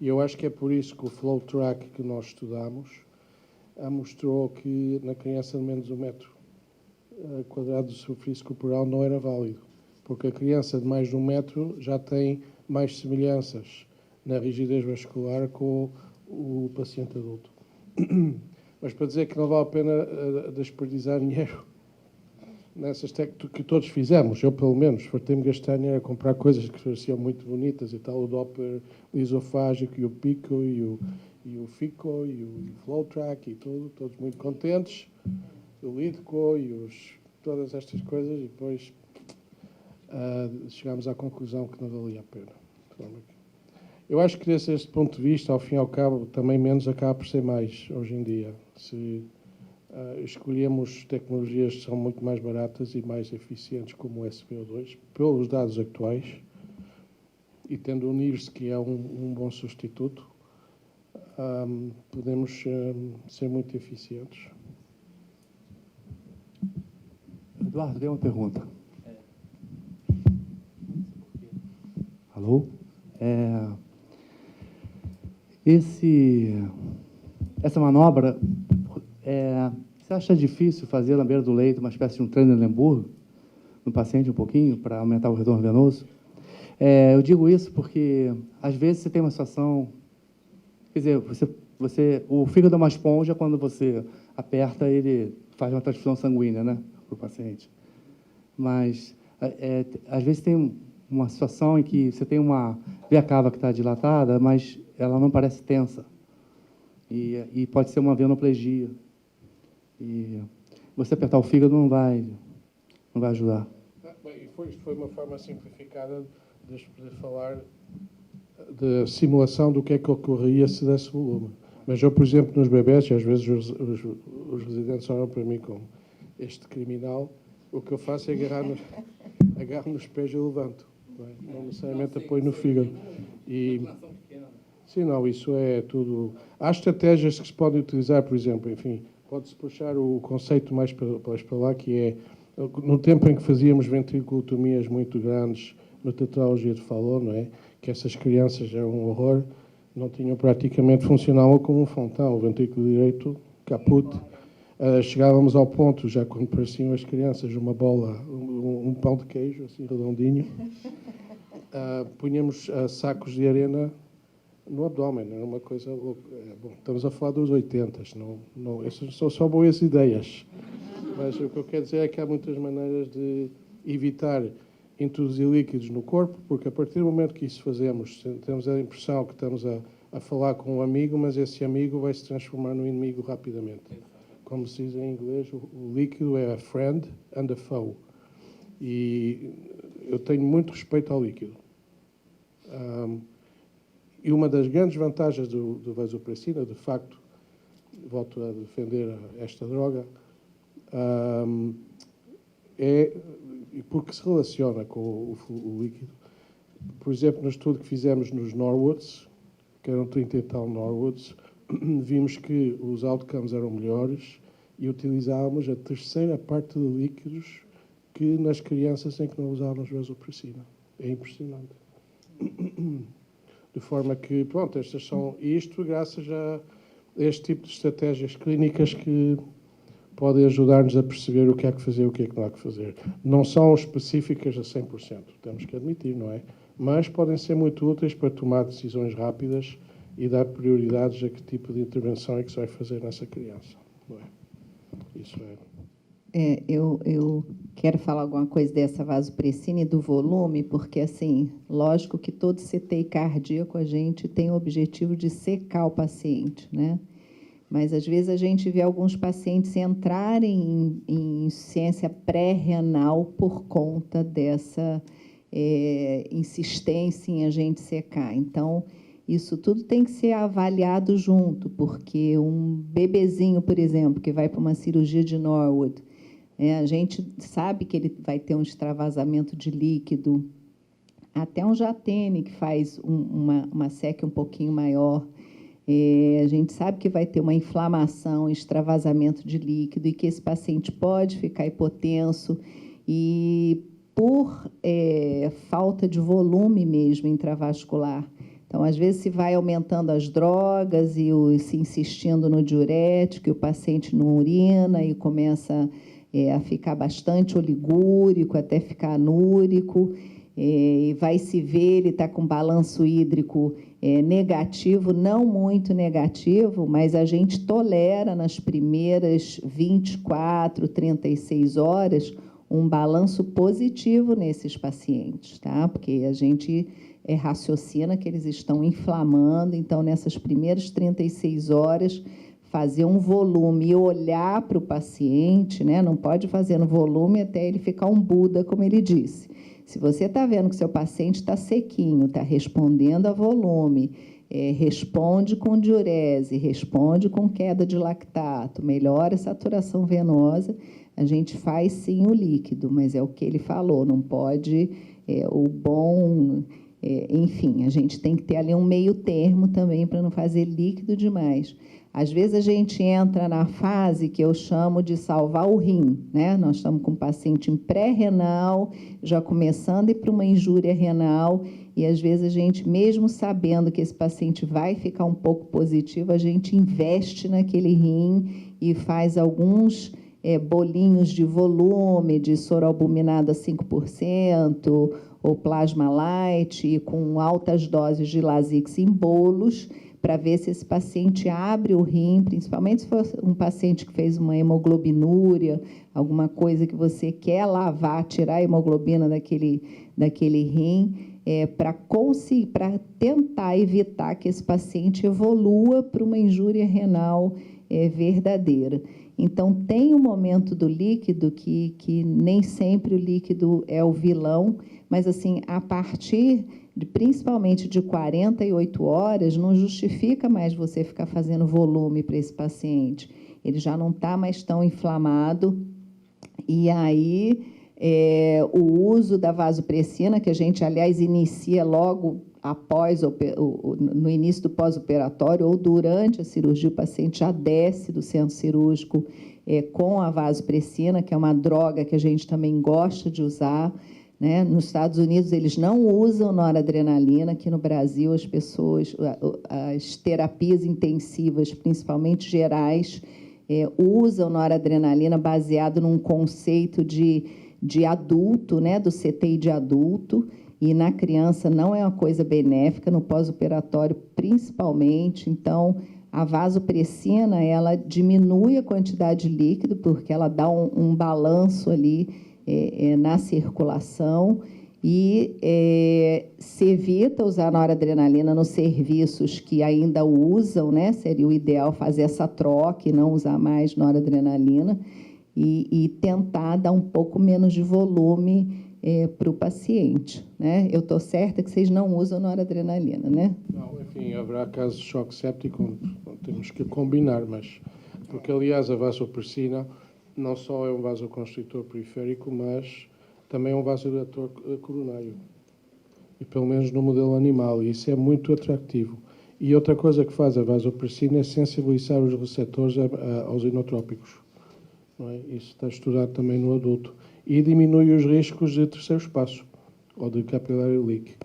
E eu acho que é por isso que o flow track que nós estudamos mostrou que na criança de menos de 1 metro quadrado de superfície corporal não era válido, porque a criança de mais de 1 metro já tem mais semelhanças na rigidez vascular com o paciente adulto. Mas para dizer que não vale a pena desperdiçar dinheiro nessas técnicas que todos fizemos, eu pelo menos, fartei-me gastar dinheiro a comprar coisas que pareciam muito bonitas e tal, o Doppler esofágico e o Pico e o FICO e o Flow Track e tudo, todos muito contentes, o LIDCO e todas estas coisas, e depois chegámos à conclusão que não valia a pena. Eu acho que desse ponto de vista, ao fim e ao cabo, também menos acaba por ser mais hoje em dia. Se escolhemos tecnologias que são muito mais baratas e mais eficientes, como o SpO2, pelos dados atuais, e tendo o NIRS, que é um bom substituto, podemos ser muito eficientes. Eduardo, tem uma pergunta. Alô? Essa manobra, você acha difícil fazer na beira do leito uma espécie de um Trendelenburg no paciente um pouquinho, para aumentar o retorno venoso? Eu digo isso porque, às vezes, você tem uma situação... Quer dizer, o fígado é uma esponja, quando você aperta, ele faz uma transfusão sanguínea, né, para o paciente. Mas, às vezes, tem uma situação em que você tem uma veia cava que está dilatada, mas ela não parece tensa. E pode ser uma venoplegia. E você apertar o fígado não vai ajudar. Isto foi uma forma simplificada de falar de simulação do que é que ocorreria se desse volume. Mas eu, por exemplo, nos bebés, e às vezes os residentes olham para mim como este criminal, o que eu faço é agarro nos pés e levanto. Não necessariamente apoio no fígado. Sim, não, isso é tudo... Há estratégias que se podem utilizar, por exemplo, enfim, pode-se puxar o conceito mais para lá, que é, no tempo em que fazíamos ventriculotomias muito grandes, na tetralogia de Fallot, não é? Que essas crianças eram um horror, não tinham praticamente, funcionavam como um fontão, o ventrículo direito, caput. Chegávamos ao ponto, já quando pareciam as crianças, uma bola, um pão de queijo, assim, redondinho, punhamos sacos de arena no abdômen, era uma coisa louca. Bom, estamos a falar dos 80, essas são só boas ideias. Mas o que eu quero dizer é que há muitas maneiras de evitar introduzir líquidos no corpo, porque a partir do momento que isso fazemos, temos a impressão que estamos a a falar com um amigo, mas esse amigo vai se transformar num inimigo rapidamente. Como se diz em inglês, o líquido é a friend and a foe. E eu tenho muito respeito ao líquido. E uma das grandes vantagens do vasopressina, de facto, volto a defender esta droga, é porque se relaciona com o líquido. Por exemplo, no estudo que fizemos nos Norwoods, que eram 30 e tal Norwoods, vimos que os outcomes eram melhores e utilizávamos a terceira parte de líquidos que nas crianças em que não usávamos vasopressina. É impressionante. De forma que, pronto, estas são isto graças a este tipo de estratégias clínicas que podem ajudar-nos a perceber o que é que fazer e o que é que não há que fazer. Não são específicas a 100%, temos que admitir, não é? Mas podem ser muito úteis para tomar decisões rápidas e dar prioridades a que tipo de intervenção é que se vai fazer nessa criança, não é? Isso é... Eu quero falar alguma coisa dessa vasopressina e do volume, porque, assim, lógico que todo CTI cardíaco a gente tem o objetivo de secar o paciente, né? Mas, às vezes, a gente vê alguns pacientes entrarem em insuficiência pré-renal por conta dessa insistência em a gente secar. Então, isso tudo tem que ser avaliado junto, porque um bebezinho, por exemplo, que vai para uma cirurgia de Norwood, a gente sabe que ele vai ter um extravasamento de líquido, até um Jatene, que faz uma SEC um pouquinho maior. A gente sabe que vai ter uma inflamação, extravasamento de líquido, e que esse paciente pode ficar hipotenso, e por falta de volume mesmo intravascular. Então, às vezes, se vai aumentando as drogas e se insistindo no diurético, e o paciente não urina e começa a ficar bastante oligúrico, até ficar anúrico, e vai se ver, ele está com balanço hídrico negativo, não muito negativo, mas a gente tolera nas primeiras 24, 36 horas um balanço positivo nesses pacientes, tá? Porque a gente raciocina que eles estão inflamando, então, nessas primeiras 36 horas, fazer um volume e olhar para o paciente, né? Não pode fazer no volume até ele ficar um Buda, como ele disse. Se você está vendo que seu paciente está sequinho, está respondendo a volume, responde com diurese, responde com queda de lactato, melhora a saturação venosa, a gente faz sim o líquido, mas é o que ele falou, não pode o bom... enfim, a gente tem que ter ali um meio termo também para não fazer líquido demais. Às vezes, a gente entra na fase que eu chamo de salvar o rim, né? Nós estamos com um paciente em pré-renal, já começando a ir para uma injúria renal, e, às vezes, a gente, mesmo sabendo que esse paciente vai ficar um pouco positivo, a gente investe naquele rim e faz alguns bolinhos de volume, de soroalbuminado a 5%, ou plasma light, com altas doses de Lasix em bolos, para ver se esse paciente abre o rim, principalmente se for um paciente que fez uma hemoglobinúria, alguma coisa que você quer lavar, tirar a hemoglobina daquele rim, para tentar evitar que esse paciente evolua para uma injúria renal verdadeira. Então, tem um momento do líquido que nem sempre o líquido é o vilão, mas, assim, a partir principalmente de 48 horas, não justifica mais você ficar fazendo volume para esse paciente. Ele já não está mais tão inflamado, e aí o uso da vasopressina, que a gente, aliás, inicia logo após no início do pós-operatório ou durante a cirurgia, o paciente já desce do centro cirúrgico com a vasopressina, que é uma droga que a gente também gosta de usar, né? Nos Estados Unidos, eles não usam noradrenalina. Aqui no Brasil, as terapias intensivas, principalmente gerais, usam noradrenalina baseado num conceito de adulto, né? Do CTI de adulto, e na criança não é uma coisa benéfica, no pós-operatório principalmente. Então, a vasopressina, ela diminui a quantidade de líquido, porque ela dá um balanço ali na circulação, E se evita usar noradrenalina nos serviços que ainda usam, né? Seria o ideal fazer essa troca e não usar mais noradrenalina e tentar dar um pouco menos de volume para o paciente, né? Eu estou certa que vocês não usam noradrenalina, né? Não, enfim, haverá casos de choque séptico, temos que combinar, mas... Porque, aliás, a vasopressina não só é um vasoconstritor periférico, mas também é um vasodilator coronário. E pelo menos no modelo animal, e isso é muito atrativo. E outra coisa que faz a vasopressina é sensibilizar os receptores aos inotrópicos. Não é? Isso está estudado também no adulto. E diminui os riscos de terceiro espaço, ou de capillary leak.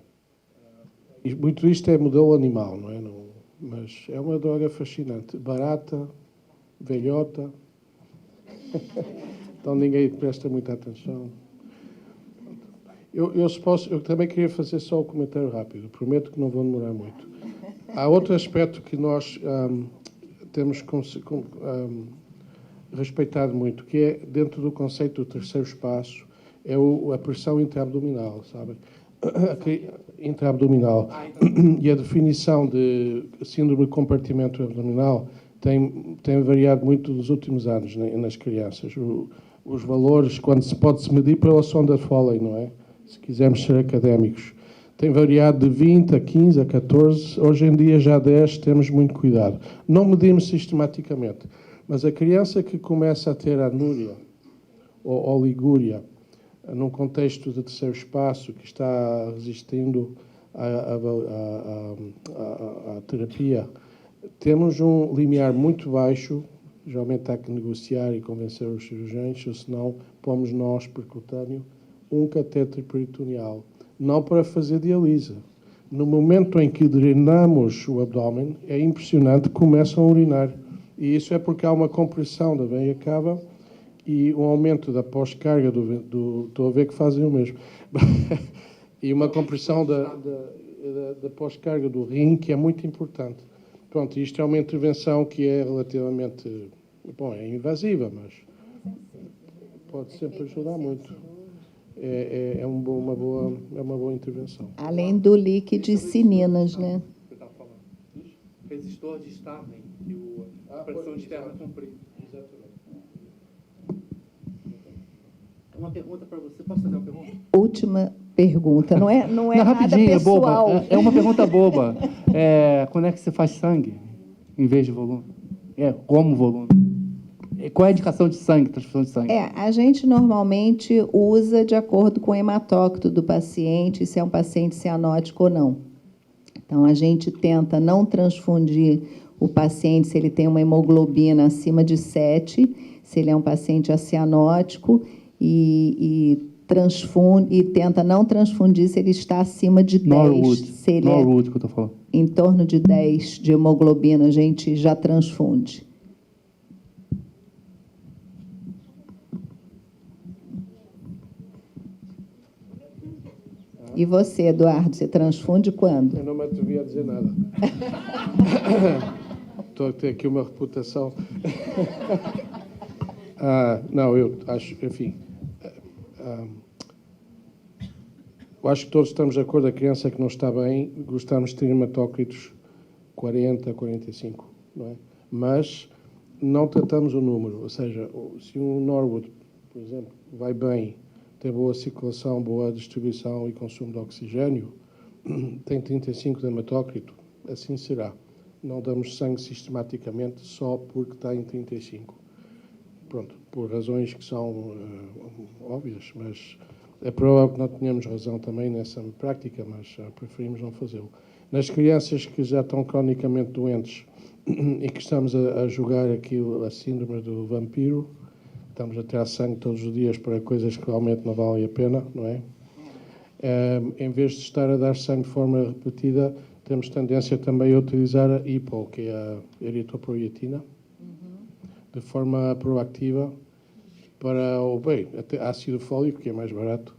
E muito isto é modelo animal, não é? Não, mas é uma droga fascinante. Barata, velhota. Então ninguém presta muita atenção. Eu também queria fazer só um comentário rápido. Prometo que não vou demorar muito. Há outro aspecto que nós temos respeitado muito, que é, dentro do conceito do terceiro espaço, é a pressão intraabdominal, sabem? Intraabdominal. E a definição de síndrome de compartimento abdominal tem variado muito nos últimos anos nas crianças. Os valores, quando se pode-se medir pela sonda Foley, não é? Se quisermos ser académicos. Tem variado de 20 a 15 a 14, hoje em dia já 10, temos muito cuidado. Não medimos sistematicamente, mas a criança que começa a ter anúria ou oligúria, num contexto de terceiro espaço, que está resistindo à terapia, temos um limiar muito baixo, geralmente há que negociar e convencer os cirurgiões, ou senão pomos nós, percutâneo, um catéter peritoneal, não para fazer dialise. No momento em que drenamos o abdômen, é impressionante, começam a urinar. E isso é porque há uma compressão da veia cava e um aumento da pós-carga estou a ver que fazem o mesmo. E uma compressão da pós-carga do rim, que é muito importante. Pronto, isto é uma intervenção que é relativamente... Bom, é invasiva, mas pode sempre ajudar muito. É uma boa intervenção. Além do líquido de sininas, né? Você estava falando. Resistor de Starling, que a pressão externa comprime. Exatamente. Uma pergunta para você. Posso fazer uma pergunta? Última pergunta. Não é nada rapidinho, pessoal. é boba. É uma pergunta boba. Quando é que você faz sangue em vez de volume? Como volume? Qual é a indicação de sangue, transfusão de sangue? A gente normalmente usa de acordo com o hematócrito do paciente, se é um paciente cianótico ou não. Então, a gente tenta não transfundir o paciente se ele tem uma hemoglobina acima de 7, se ele é um paciente acianótico, e tenta não transfundir se ele está acima de 10. Se ele Norwood, que eu estou falando. Em torno de 10 de hemoglobina, a gente já transfunde. E você, Eduardo, você transfunde quando? Eu não me atrevi a dizer nada. Estou a ter aqui uma reputação. Não, eu acho, enfim... eu acho que todos estamos de acordo, a criança que não está bem, gostamos de ter hematócritos 40, 45, não é? Mas não tratamos o número, ou seja, se um Norwood, por exemplo, vai bem, tem boa circulação, boa distribuição e consumo de oxigênio, tem 35 de hematócrito, assim será. Não damos sangue sistematicamente só porque está em 35. Pronto, por razões que são óbvias, mas é provável que não tenhamos razão também nessa prática, mas preferimos não fazê-lo. Nas crianças que já estão cronicamente doentes e que estamos a jogar aqui a síndrome do vampiro, estamos a tirar sangue todos os dias para coisas que realmente não valem a pena, não é? Em vez de estar a dar sangue de forma repetida, temos tendência também a utilizar a EPO, que é a eritropoietina, de forma proativa para até ácido fólico, que é mais barato,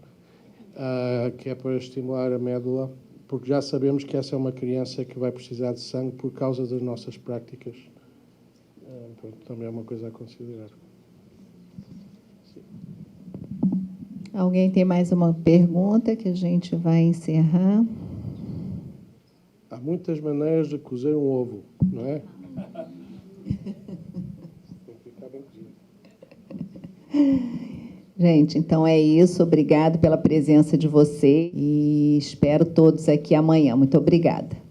que é para estimular a médula, porque já sabemos que essa é uma criança que vai precisar de sangue por causa das nossas práticas. Também é uma coisa a considerar. Alguém tem mais uma pergunta que a gente vai encerrar? Há muitas maneiras de cozer um ovo, não é? Tem que ficar bem cozido. Gente, então é isso. Obrigado pela presença de vocês e espero todos aqui amanhã. Muito obrigada.